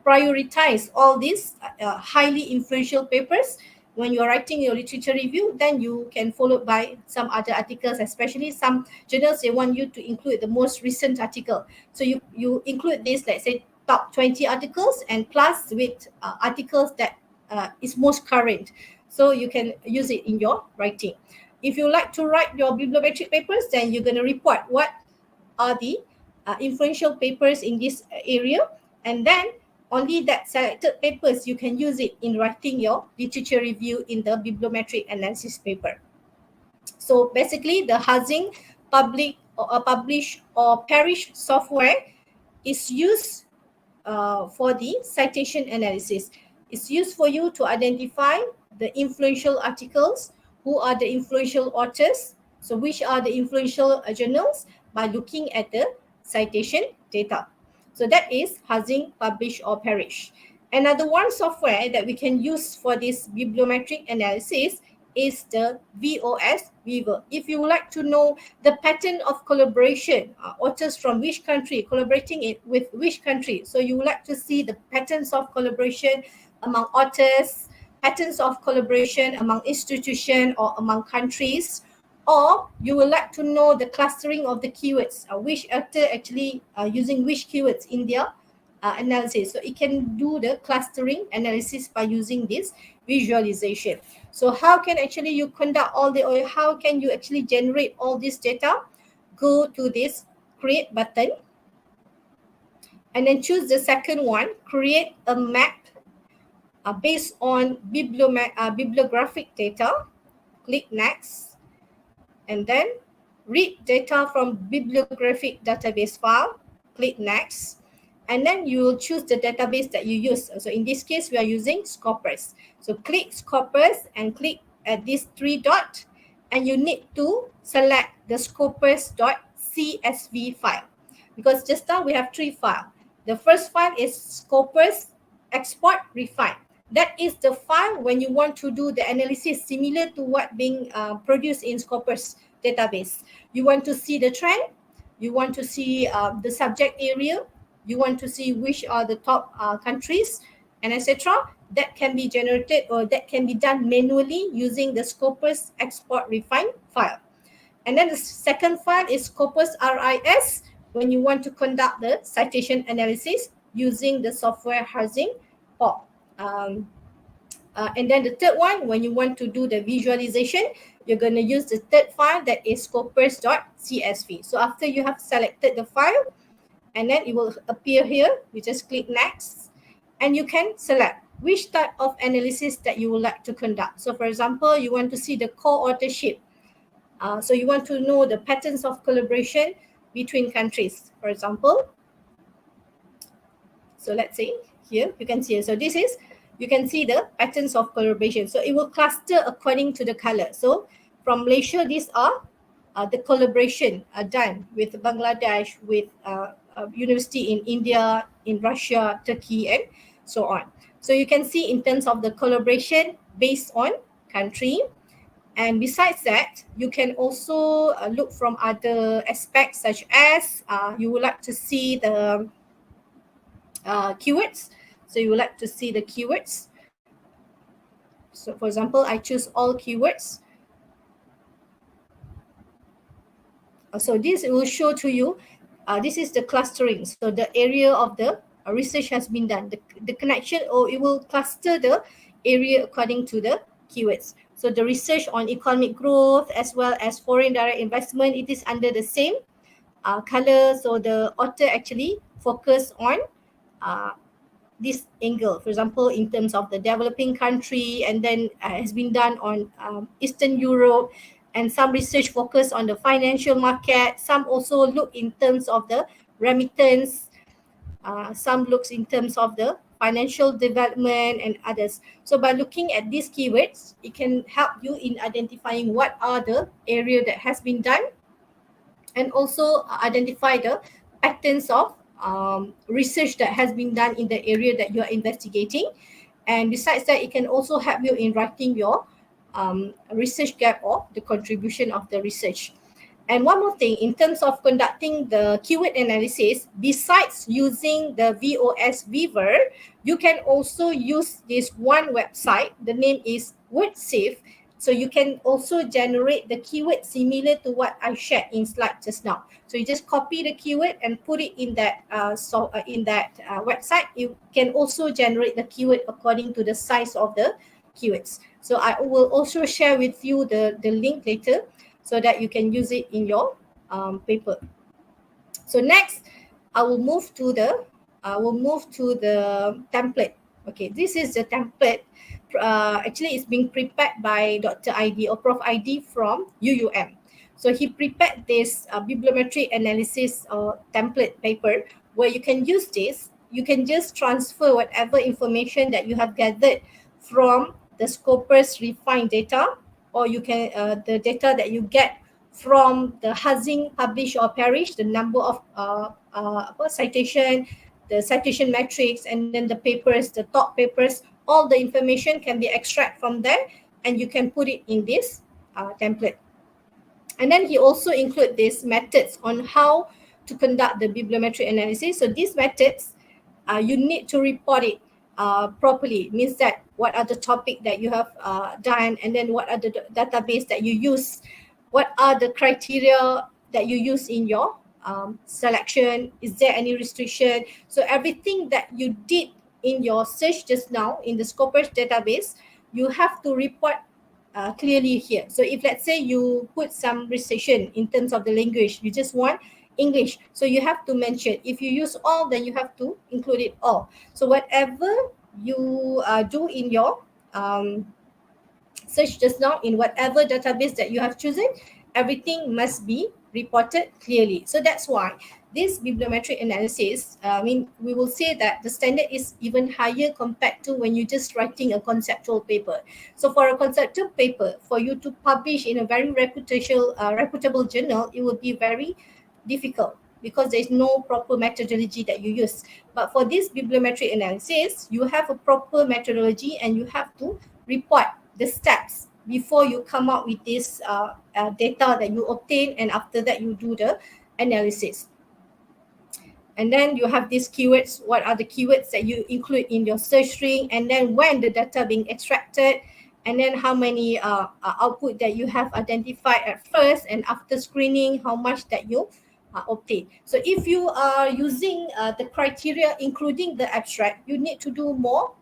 prioritize all these highly influential papers when you're writing your literature review, then you can follow by some other articles, especially some journals, they want you to include the most recent article. So you include this, let's say, top 20 articles and plus with articles that is most current. So you can use it in your writing. If you like to write your bibliometric papers, then you're going to report what are the influential papers in this area, and then only that selected papers you can use it in writing your literature review in the bibliometric analysis paper. So basically, the housing publish or perish software is used for the citation analysis. It's used for you to identify the influential articles, who are the influential authors, so which are the influential journals, by looking at the citation data. So that is housing, publish, or perish. Another one software that we can use for this bibliometric analysis is the VOS, Weaver. If you would like to know the pattern of collaboration, authors from which country collaborating with which country, so you would like to see the patterns of collaboration among authors, patterns of collaboration among institutions or among countries, or you would like to know the clustering of the keywords, which author actually using which keywords in their analysis. So it can do the clustering analysis by using this visualization. So how can actually you conduct all the, or how can you actually generate all this data? Go to this create button and then choose the second one, create a map based on bibliographic data. Click next, and then read data from bibliographic database file. Click next, and then you will choose the database that you use. So in this case, we are using Scopus. So click Scopus and click at this three dot, and you need to select the scopus.csv file, because just now we have three files. The first file is Scopus export refine. That is the file when you want to do the analysis similar to what being produced in Scopus database. You want to see the trend, you want to see the subject area, you want to see which are the top countries, and etc. That can be generated, or that can be done manually using the Scopus export refine file. And then the second file is Scopus RIS, when you want to conduct the citation analysis using the software housing or And then the third one, when you want to do the visualization, you're going to use the third file, that is scopers.csv. So after you have selected the file, and then it will appear here, you just click next, and you can select which type of analysis that you would like to conduct. So for example, you want to see the co-authorship. So you want to know the patterns of collaboration between countries, for example. So let's say here, you can see, so this is, you can see the patterns of collaboration. So it will cluster according to the color. So from Malaysia, these are the collaboration done with Bangladesh, with university in India, in Russia, Turkey, and so on. So you can see in terms of the collaboration based on country. And besides that, you can also look from other aspects, such as you would like to see the keywords. So you would like to see the keywords. So for example, I choose all keywords. So this will show to you, this is the clustering. So the area of the research has been done. The connection, or it will cluster the area according to the keywords. So the research on economic growth as well as foreign direct investment, it is under the same color. So the author actually focus on this angle, for example, in terms of the developing country, and then has been done on Eastern Europe, and some research focus on the financial market. Some also look in terms of the remittance. Some looks in terms of the financial development and others. So by looking at these keywords, it can help you in identifying what are the area that has been done, and also identify the patterns of research that has been done in the area that you are investigating. And besides that, it can also help you in writing your research gap or the contribution of the research. And one more thing, in terms of conducting the keyword analysis, besides using the VOS Weaver, you can also use this one website. The name is WordSafe. So you can also generate the keyword similar to what I shared in slide just now. So you just copy the keyword and put it in that website. You can also generate the keyword according to the size of the keywords. So I will also share with you the link later, so that you can use it in your paper. So next, I will move to the template. Okay, this is the template. Actually, it's being prepared by Dr. ID or Prof. ID from UUM. So he prepared this bibliometric analysis template paper, where you can use this. You can just transfer whatever information that you have gathered from the Scopus refined data, or you can the data that you get from the housing published or perished, the number of citation, the citation metrics, and then the papers, the top papers. All the information can be extracted from there, and you can put it in this template. And then he also include these methods on how to conduct the bibliometric analysis. So these methods, you need to report it properly. Means that what are the topic that you have done, and then what are the database that you use, what are the criteria that you use in your selection, is there any restriction. So everything that you did in your search just now in the Scopus database, you have to report clearly here. So if let's say you put some restriction in terms of the language, you just want English, so you have to mention. If you use all, then you have to include it all. So whatever you do in your search just now, in whatever database that you have chosen, everything must be reported clearly. So that's why this bibliometric analysis, we will say that the standard is even higher compared to when you're just writing a conceptual paper. So for a conceptual paper, for you to publish in a very reputable journal, it will be very difficult because there is no proper methodology that you use. But for this bibliometric analysis, you have a proper methodology, and you have to report the steps before you come up with this data that you obtain, and after that you do the analysis. And then you have these keywords. What are the keywords that you include in your search string, and then when the data being extracted, and then how many output that you have identified at first, and after screening, how much that you obtain. So if you are using the criteria including the abstract, you need to do more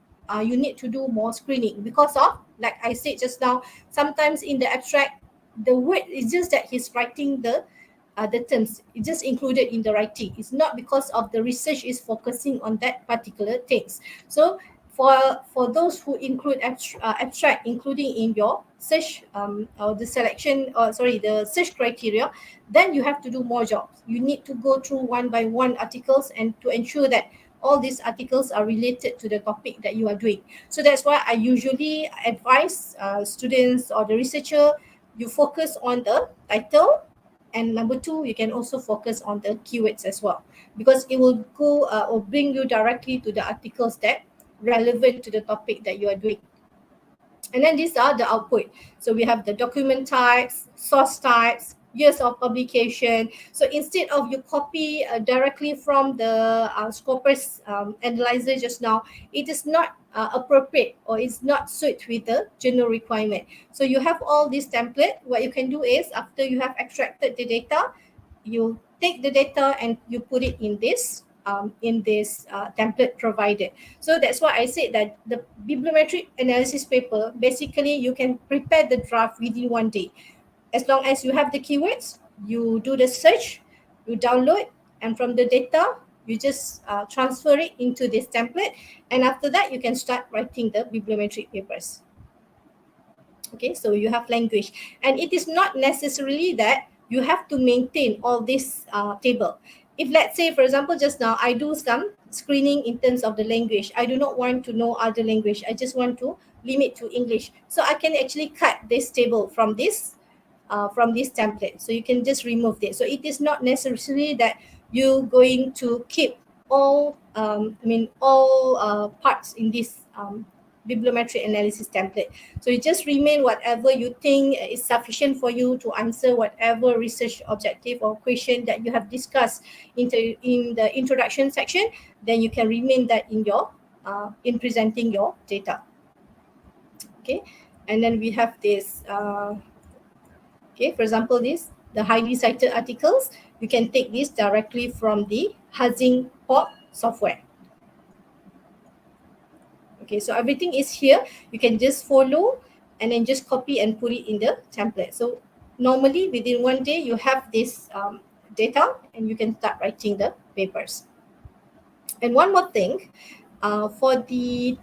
you need to do more screening because of, like I said just now, sometimes in the abstract, the word is just that he's writing the terms. It's just included in the writing. It's not because of the research is focusing on that particular things. So for those who include abstract, including in your search or the selection, or sorry, the search criteria, then you have to do more jobs. You need to go through one by one articles and to ensure that all these articles are related to the topic that you are doing. So that's why I usually advise students or the researcher, you focus on the title, and number two, you can also focus on the keywords as well, because it will go or bring you directly to the articles that relevant to the topic that you are doing. And then these are the output. So we have the document types, source types, years of publication. So instead of you copy directly from the Scopus analyzer just now, it is not appropriate, or it's not suit with the journal requirement. So you have all this template. What you can do is, after you have extracted the data, you take the data and you put it in this template provided. So that's why I said that the bibliometric analysis paper, basically you can prepare the draft within 1 day. As long as you have the keywords, you do the search, you download, and from the data, you just transfer it into this template. And after that, you can start writing the bibliometric papers. Okay, so you have language. And it is not necessarily that you have to maintain all this table. If let's say, for example, just now I do some screening in terms of the language. I do not want to know other language. I just want to limit to English. So I can actually cut this table from this template. So you can just remove this. So it is not necessarily that you're going to keep all parts in this bibliometric analysis template. So you just remain whatever you think is sufficient for you to answer whatever research objective or question that you have discussed in the introduction section. Then you can remain that in your in presenting your data. Okay, and then we have this. Okay, for example, the highly cited articles. You can take this directly from the Hazing Pop software. Okay, so everything is here. You can just follow and then just copy and put it in the template. So normally within 1 day, you have this data and you can start writing the papers. And one more thing, for the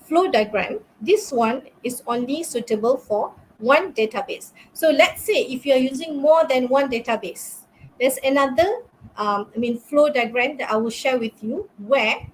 flow diagram, this one is only suitable for one database. So let's say if you are using more than one database, there's another flow diagram that I will share with you, where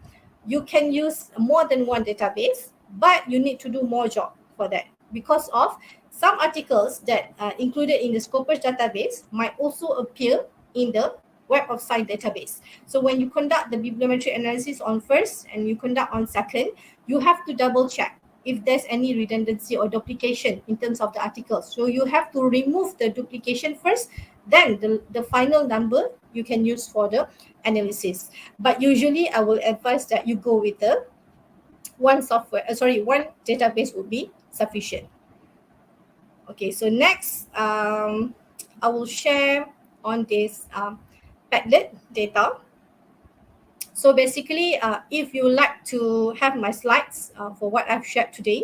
you can use more than one database, but you need to do more job for that, because of some articles that are included in the Scopus database might also appear in the Web of Science database. So when you conduct the bibliometric analysis on first and you conduct on second, you have to double check if there's any redundancy or duplication in terms of the articles. So you have to remove the duplication first, then the final number you can use for the analysis. But usually I will advise that you go with the one database would be sufficient. Okay, so next I will share on this Padlet data. So basically, if you like to have my slides for what I've shared today,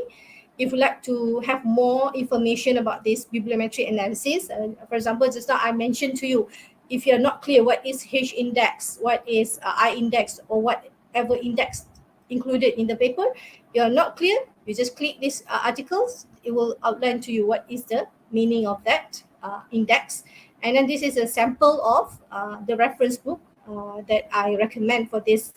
if you like to have more information about this bibliometric analysis, for example, just now I mentioned to you, if you're not clear what is H index, what is I index, or whatever index included in the paper, you're not clear, you just click these articles, it will outline to you what is the meaning of that index. And then this is a sample of the reference book that I recommend for this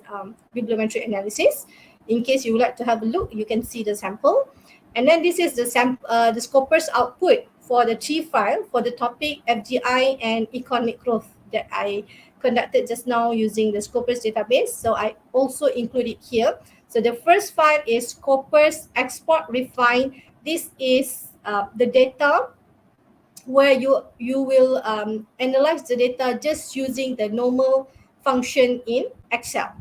bibliometric analysis. In case you would like to have a look, you can see the sample. And then this is the Scopus output for the T file for the topic FDI and economic growth that I conducted just now using the Scopus database. So I also include it here. So the first file is Scopus export refine. This is the data where you will analyze the data just using the normal function in Excel.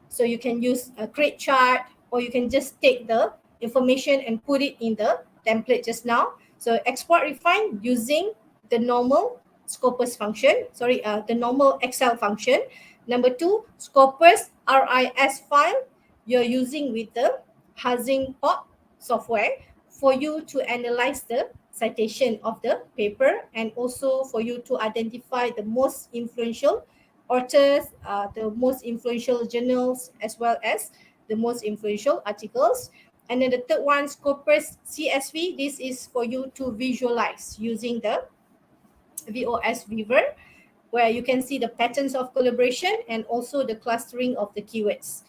So you can use a create chart, or you can just take the information and put it in the template just now. So export refine using the normal Scopus function, the normal Excel function. Number two, Scopus RIS file, you're using with the housing pop software for you to analyze the citation of the paper, and also for you to identify the most influential authors, the most influential journals, as well as the most influential articles. And then the third one, Scopus CSV. This is for you to visualize using the VOS Viewer, where you can see the patterns of collaboration and also the clustering of the keywords.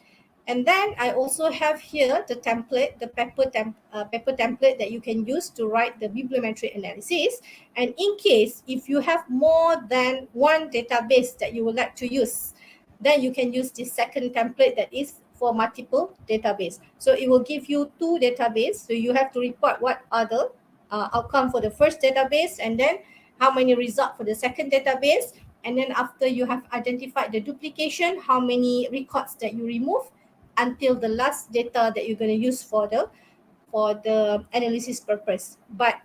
And then I also have here the template, the paper template that you can use to write the bibliometric analysis. And in case if you have more than one database that you would like to use, then you can use this second template that is for multiple database. So it will give you two database. So you have to report what are the outcome for the first database, and then how many results for the second database. And then after you have identified the duplication, how many records that you remove, until the last data that you're going to use for the analysis purpose. But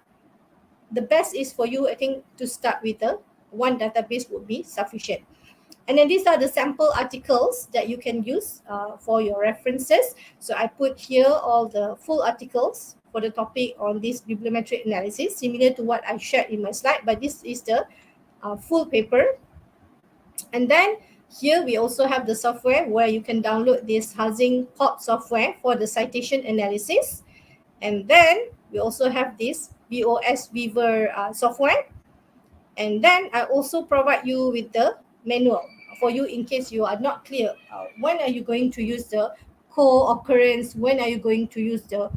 the best is for you, I think, to start with the one database would be sufficient. And then these are the sample articles that you can use for your references. So I put here all the full articles for the topic on this bibliometric analysis, similar to what I shared in my slide, but this is the full paper. And then here we also have the software where you can download this housing pop software for the citation analysis. And then we also have this VOS Viewer software. And then I also provide you with the manual for you in case you are not clear. When are you going to use the co-occurrence? When are you going to use the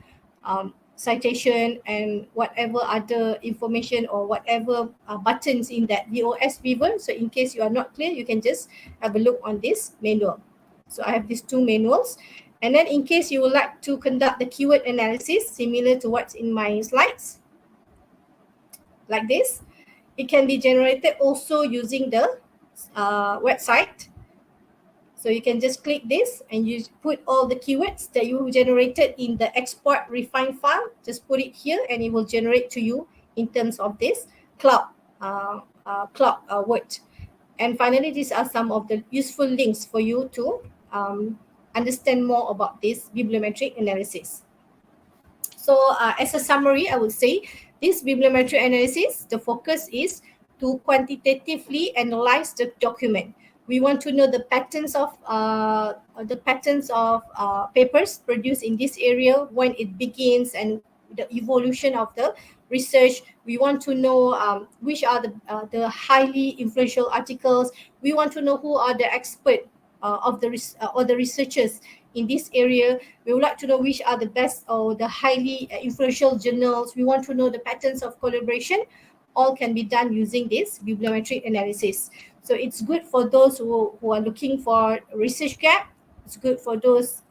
citation and whatever other information or whatever buttons in that VOS Viewer. So in case you are not clear, you can just have a look on this manual. So I have these two manuals. And then in case you would like to conduct the keyword analysis, similar to what's in my slides, like this, it can be generated also using the website. So you can just click this and you put all the keywords that you generated in the export refine file. Just put it here and it will generate to you in terms of this cloud word. And finally, these are some of the useful links for you to understand more about this bibliometric analysis. So as a summary, I would say this bibliometric analysis, the focus is to quantitatively analyze the document. We want to know the patterns of papers produced in this area, when it begins, and the evolution of the research. We want to know which are the highly influential articles. We want to know who are the experts or the researchers in this area. We would like to know which are the best or the highly influential journals. We want to know the patterns of collaboration. All can be done using this bibliometric analysis. So it's good for those who are looking for research gap. It's good for those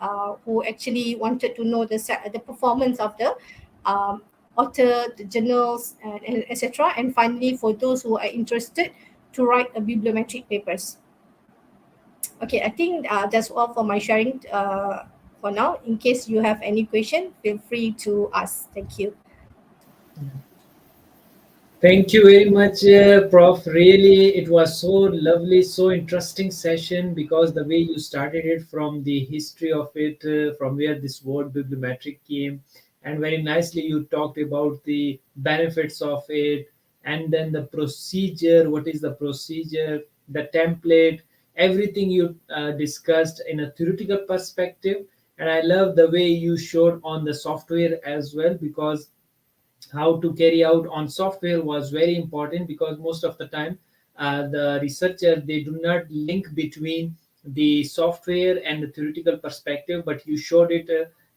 who actually wanted to know the performance of the author, the journals, and etc. And finally, for those who are interested to write a bibliometric papers. Okay, I think that's all for my sharing for now. In case you have any question, feel free to ask. Thank you. Thank you very much, Prof. Really, it was so lovely, so interesting session, because the way you started it from the history of it, from where this word bibliometric came, and very nicely you talked about the benefits of it, and then the procedure, what is the procedure, the template, everything you discussed in a theoretical perspective. And I love the way you showed on the software as well, because how to carry out on software was very important, because most of the time the researcher, they do not link between the software and the theoretical perspective, but you showed it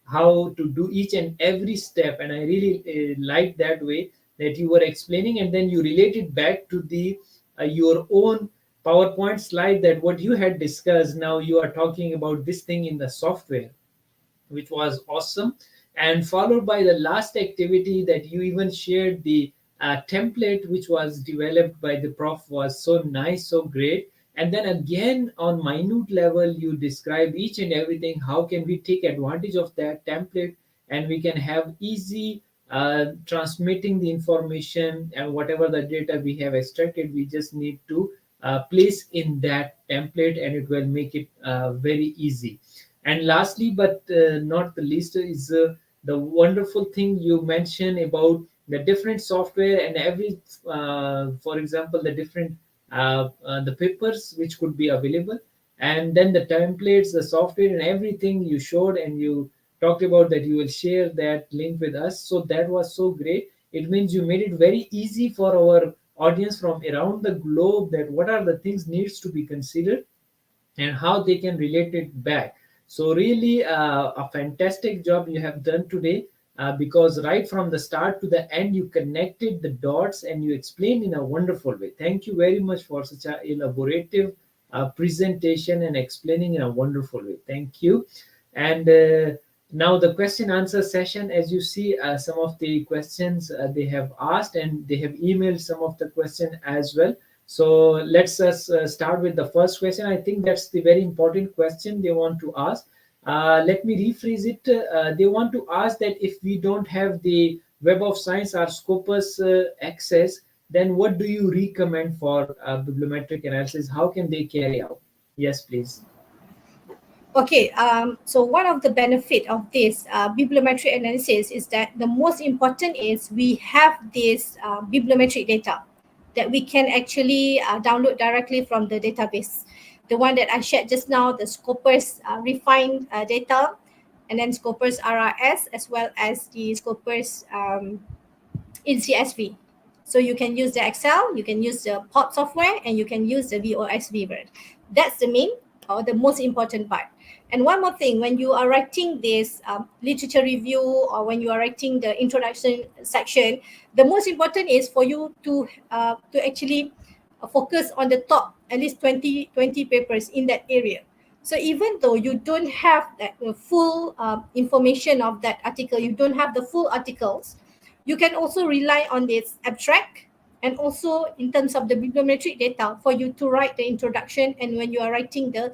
how to do each and every step. And I really liked that way that you were explaining, and then you related back to the your own PowerPoint slide, that what you had discussed, now you are talking about this thing in the software, which was awesome. And followed by the last activity that you even shared, the template which was developed by the prof, was so nice, so great. And then again, on minute level, you describe each and everything. How can we take advantage of that template, and we can have easy transmitting the information, and whatever the data we have extracted, we just need to place in that template, and it will make it very easy. And lastly, but not the least, is the wonderful thing you mentioned about the different software and every, for example, the different the papers which could be available, and then the templates, the software, and everything you showed, and you talked about that you will share that link with us. So that was so great. It means you made it very easy for our audience from around the globe that what are the things needs to be considered and how they can relate it back. So really a fantastic job you have done today, because right from the start to the end you connected the dots and you explained in a wonderful way. Thank you very much for such a elaborative presentation and explaining in a wonderful way. Thank you. And now the question answer session, as you see, some of the questions they have asked, and they have emailed some of the question as well. So let's start with the first question. I think that's the very important question they want to ask. Let me rephrase it. They want to ask that if we don't have the Web of Science or Scopus access, then what do you recommend for bibliometric analysis? How can they carry out? Yes, please. Okay, so one of the benefit of this bibliometric analysis is that the most important is we have this bibliometric data that we can actually download directly from the database. The one that I shared just now, the Scopus refined data, and then Scopus RRS, as well as the Scopus in CSV. So you can use the Excel, you can use the POP software, and you can use the VOSV version. That's the main or the most important part. And one more thing, when you are writing this literature review, or when you are writing the introduction section, the most important is for you to actually focus on the top at least 20 papers in that area. So even though you don't have that full information of that article, you don't have the full articles, you can also rely on this abstract, and also in terms of the bibliometric data for you to write the introduction and when you are writing the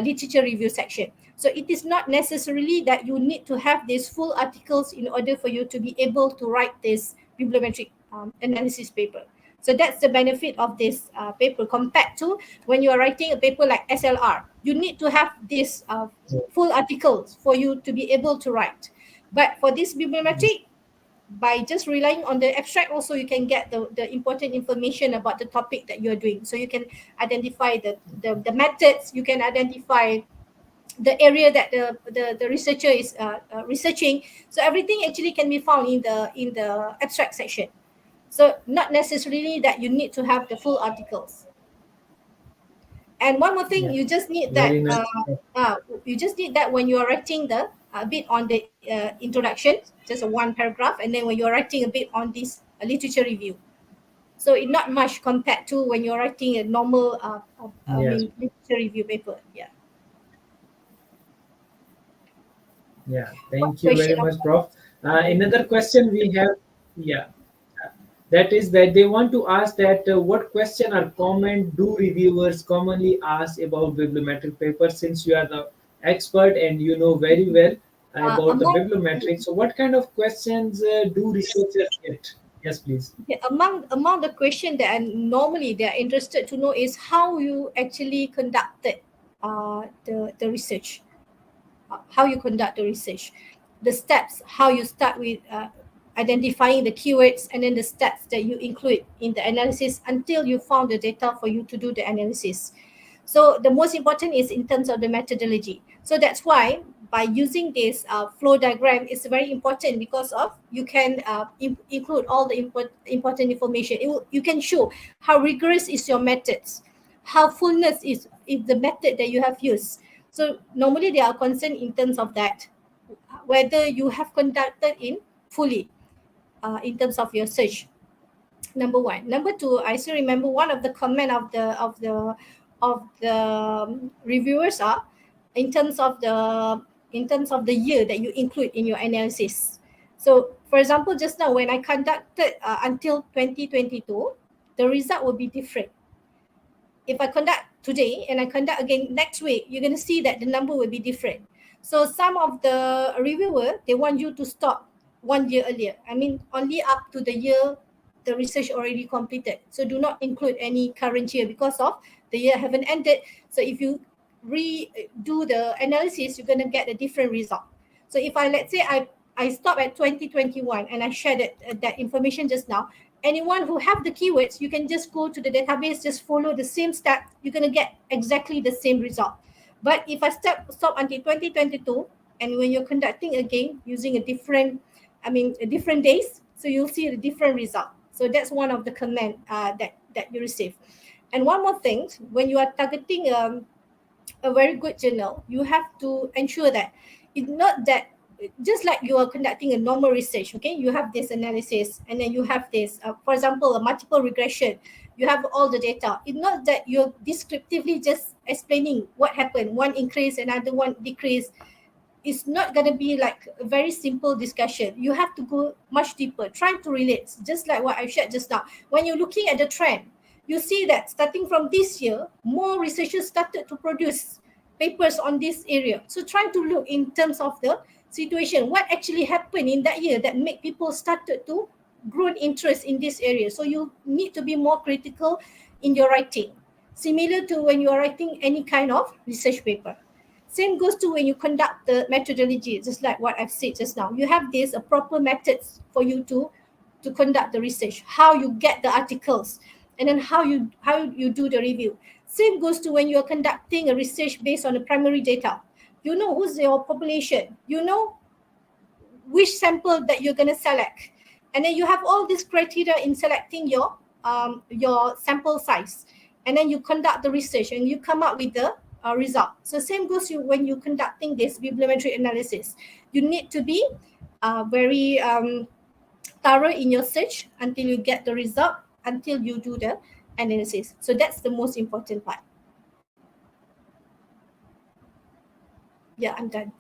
literature review section. So it is not necessarily that you need to have these full articles in order for you to be able to write this bibliometric analysis paper. So that's the benefit of this paper compared to when you are writing a paper like SLR. You need to have these full articles for you to be able to write. But for this bibliometric, by just relying on the abstract, also you can get the important information about the topic that you're doing. So you can identify the methods, you can identify the area that the researcher is researching. So everything actually can be found in the abstract section. So not necessarily that you need to have the full articles. And one more thing, Yeah. you just need Very that nice. when you are writing the bit on the introduction, just a one paragraph, and then when you are writing a bit on this literature review. So it's not much compared to when you're writing a normal Yes. literature review paper. Yeah. Yeah. What Thank you question? very much, Prof. Another question we have. Yeah. That is that they want to ask that what question or comment do reviewers commonly ask about bibliometric papers, since you are the expert and you know very well about the Among bibliometric. So what kind of questions do researchers get? Yes, please. among the question that normally they are interested to know is how you actually conducted the research, how you conduct the research, the steps, how you start with identifying the keywords, and then the steps that you include in the analysis until you found the data for you to do the analysis. So the most important is in terms of the methodology. So that's why by using this flow diagram is very important, because of you can include all the important information. You can show how rigorous is your methods, how fullness is the method that you have used. So normally they are concerned in terms of that, whether you have conducted in fully in terms of your search. Number one. Number two, I still remember one of the comment of the reviewers are in terms of the year that you include in your analysis. So for example, just now when I conducted until 2022, the result will be different. If I conduct today and I conduct again next week, you're going to see that the number will be different. So some of the reviewer, they want you to stop 1 year earlier. I mean, only up to the year the research already completed. So do not include any current year, because of the year haven't ended. So if you redo the analysis, you're going to get a different result. So if let's say I stop at 2021 and I shared that information just now, anyone who have the keywords, you can just go to the database, just follow the same step, you're going to get exactly the same result. But if I stop until 2022, and when you're conducting again using a different days, so you'll see a different result. So that's one of the command that you receive. And one more thing, when you are targeting a very good journal, you have to ensure that it's not that just like you are conducting a normal research, okay, you have this analysis and then you have this, for example, a multiple regression, you have all the data. It's not that you're descriptively just explaining what happened, one increase, another one decrease. It's not going to be like a very simple discussion. You have to go much deeper, trying to relate, just like what I shared just now. When you're looking at the trend, you see that starting from this year, more researchers started to produce papers on this area. So trying to look in terms of the situation, what actually happened in that year that make people started to grow interest in this area. So you need to be more critical in your writing, similar to when you are writing any kind of research paper. Same goes to when you conduct the methodology, just like what I've said just now. You have this proper methods for you to conduct the research, how you get the articles, and then how you do the review. Same goes to when you are conducting a research based on the primary data. You know who's your population, you know which sample that you're going to select, and then you have all these criteria in selecting your sample size, and then you conduct the research and you come up with the result. So same goes to when you're conducting this bibliometric analysis. You need to be very thorough in your search until you get the result, until you do the analysis. So that's the most important part. Yeah, I'm done.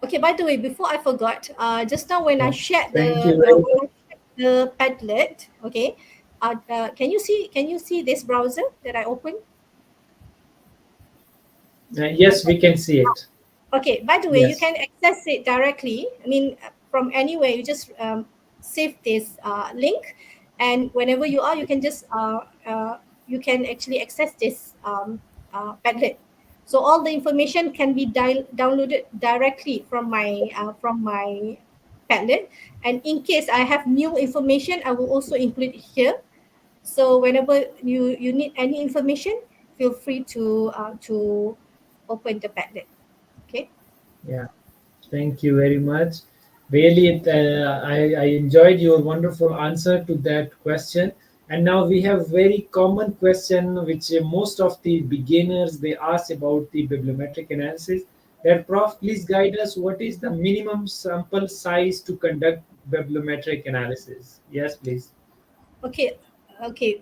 Okay, by the way, before I forgot, just now when I shared the Padlet, okay, can you see this browser that I opened? Yes, we can see it. Okay, by the way, Yes. you can access it directly. I mean, from anywhere, you just save this link, and whenever you are, you can just you can actually access this Padlet. So all the information can be downloaded directly from my Padlet. And in case I have new information, I will also include it here. So whenever you need any information, feel free to open the Padlet. Okay. Yeah, thank you very much. Really, I enjoyed your wonderful answer to that question. And now we have very common question which most of the beginners they ask about the bibliometric analysis. That Prof, please guide us. What is the minimum sample size to conduct bibliometric analysis? Yes, please. Okay.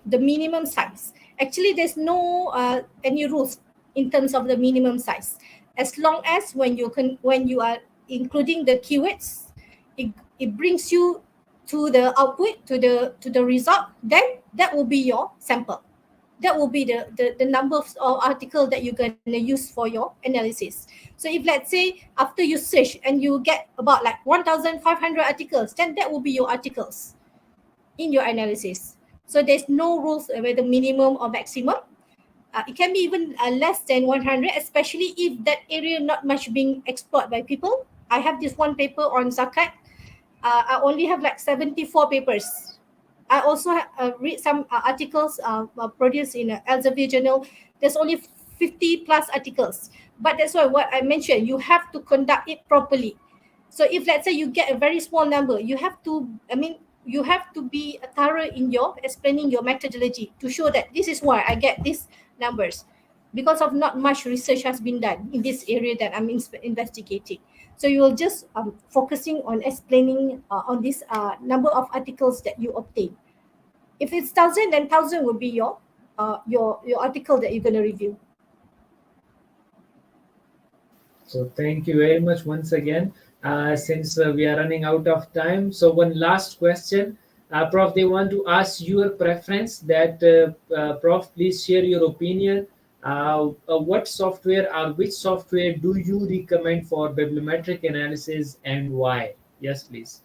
The minimum size. Actually, there's no any rules in terms of the minimum size. As long as when you are including the keywords, it brings you to the output, to the result, then that will be your sample. That will be the number of article that you're going to use for your analysis. So if let's say after you search and you get about like 1,500 articles, then that will be your articles in your analysis. So there's no rules whether minimum or maximum. It can be even less than 100, especially if that area not much being explored by people. I have this one paper on zakat. I only have like 74 papers. I also read some articles produced in Elsevier journal. There's only 50 plus articles. But that's why what I mentioned, you have to conduct it properly. So if let's say you get a very small number, you have to be thorough in your explaining your methodology to show that this is why I get these numbers, because of not much research has been done in this area that I'm investigating. So you will just focusing on explaining on this number of articles that you obtain. If it's 1,000, then 1,000 will be your article that you're going to review. So thank you very much once again. Since we are running out of time, so one last question. Prof, they want to ask your preference that, Prof, please share your opinion. What software or which software do you recommend for bibliometric analysis and why? Yes, please.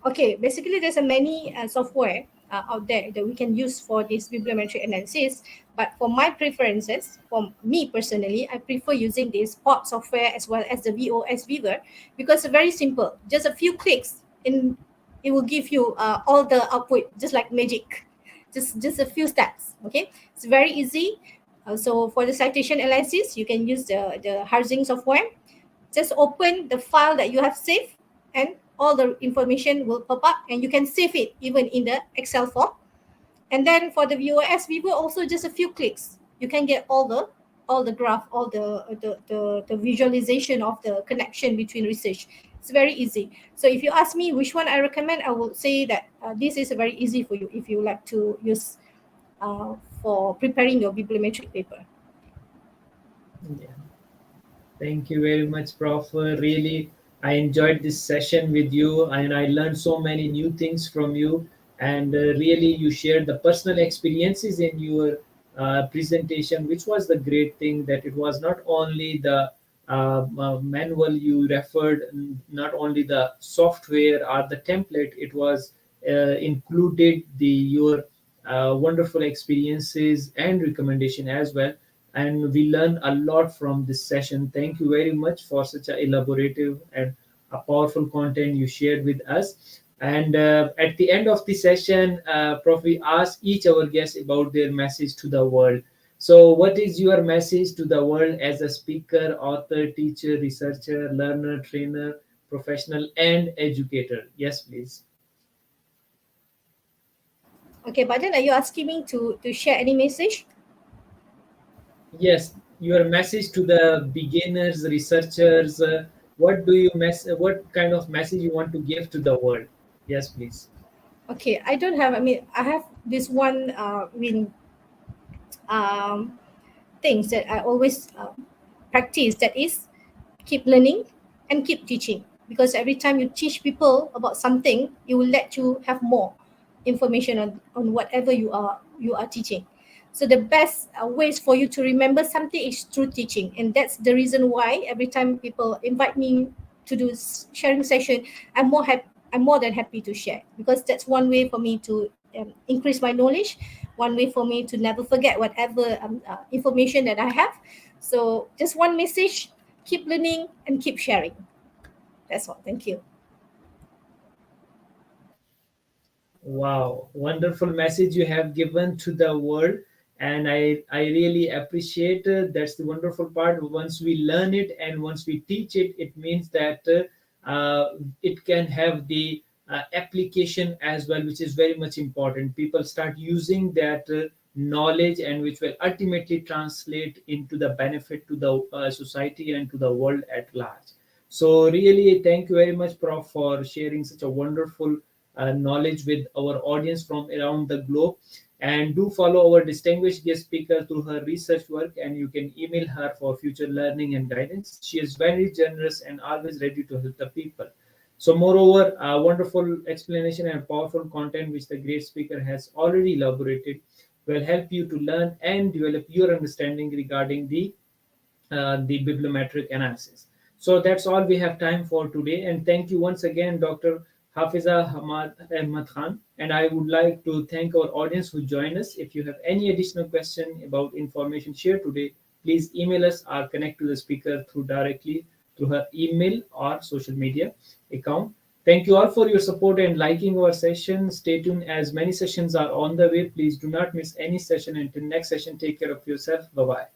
Okay, basically there's a many software out there that we can use for this bibliometric analysis. But for my preferences, for me personally, I prefer using this pod software as well as the VOS Viewer, because it's very simple. Just a few clicks and it will give you all the output, just like magic. Just a few steps. Okay, it's very easy. So for the citation analysis, you can use the Harzing software. Just open the file that you have saved, and all the information will pop up, and you can save it even in the Excel form. And then for the VOS Viewer, also just a few clicks, you can get all the graph, all the visualization of the connection between research. It's very easy. So if you ask me which one I recommend, I would say that this is very easy for you if you like to use for preparing your bibliometric paper. Yeah. Thank you very much, Prof. Really, I enjoyed this session with you, and I learned so many new things from you. And really, you shared the personal experiences in your presentation, which was the great thing, that it was not only the manual you referred, not only the software or the template, it was included your wonderful experiences and recommendation as well. And we learned a lot from this session. Thank you very much for such a elaborative and a powerful content you shared with us. And at the end of the session, Prof, we ask each our guests about their message to the world. So what is your message to the world as a speaker, author, teacher, researcher, learner, trainer, professional, and educator? Yes, please. Okay, but then are you asking me to share any message? Yes, your message to the beginners, researchers. What kind of message you want to give to the world? Yes, please. Okay, I don't have. I mean, I have this one um, things that I always practice. That is, keep learning and keep teaching. Because every time you teach people about something, it will let you have more information on whatever you are teaching. So the best ways for you to remember something is through teaching, and that's the reason why every time people invite me to do sharing session, I'm more than happy to share, because that's one way for me to increase my knowledge, one way for me to never forget whatever information that I have. So just one message: keep learning and keep sharing. That's all. Thank you. Wow, wonderful message you have given to the world, and I really appreciate that's the wonderful part. Once we learn it and once we teach it, it means that it can have the application as well, which is very much important. People start using that knowledge, and which will ultimately translate into the benefit to the society and to the world at large. So really, thank you very much, Prof, for sharing such a wonderful knowledge with our audience from around the globe. And do follow our distinguished guest speaker through her research work, and you can email her for future learning and guidance. She is very generous and always ready to help the people. So, moreover, a wonderful explanation and powerful content which the great speaker has already elaborated will help you to learn and develop your understanding regarding the bibliometric analysis. So that's all we have time for today. And thank you once again, Dr. Hafiza Hamad Ahmad Khan. And I would like to thank our audience who joined us. If you have any additional question about information shared today, please email us or connect to the speaker directly through her email or social media account. Thank you all for your support and liking our session. Stay tuned as many sessions are on the way. Please do not miss any session. Until next session, take care of yourself. Bye-bye.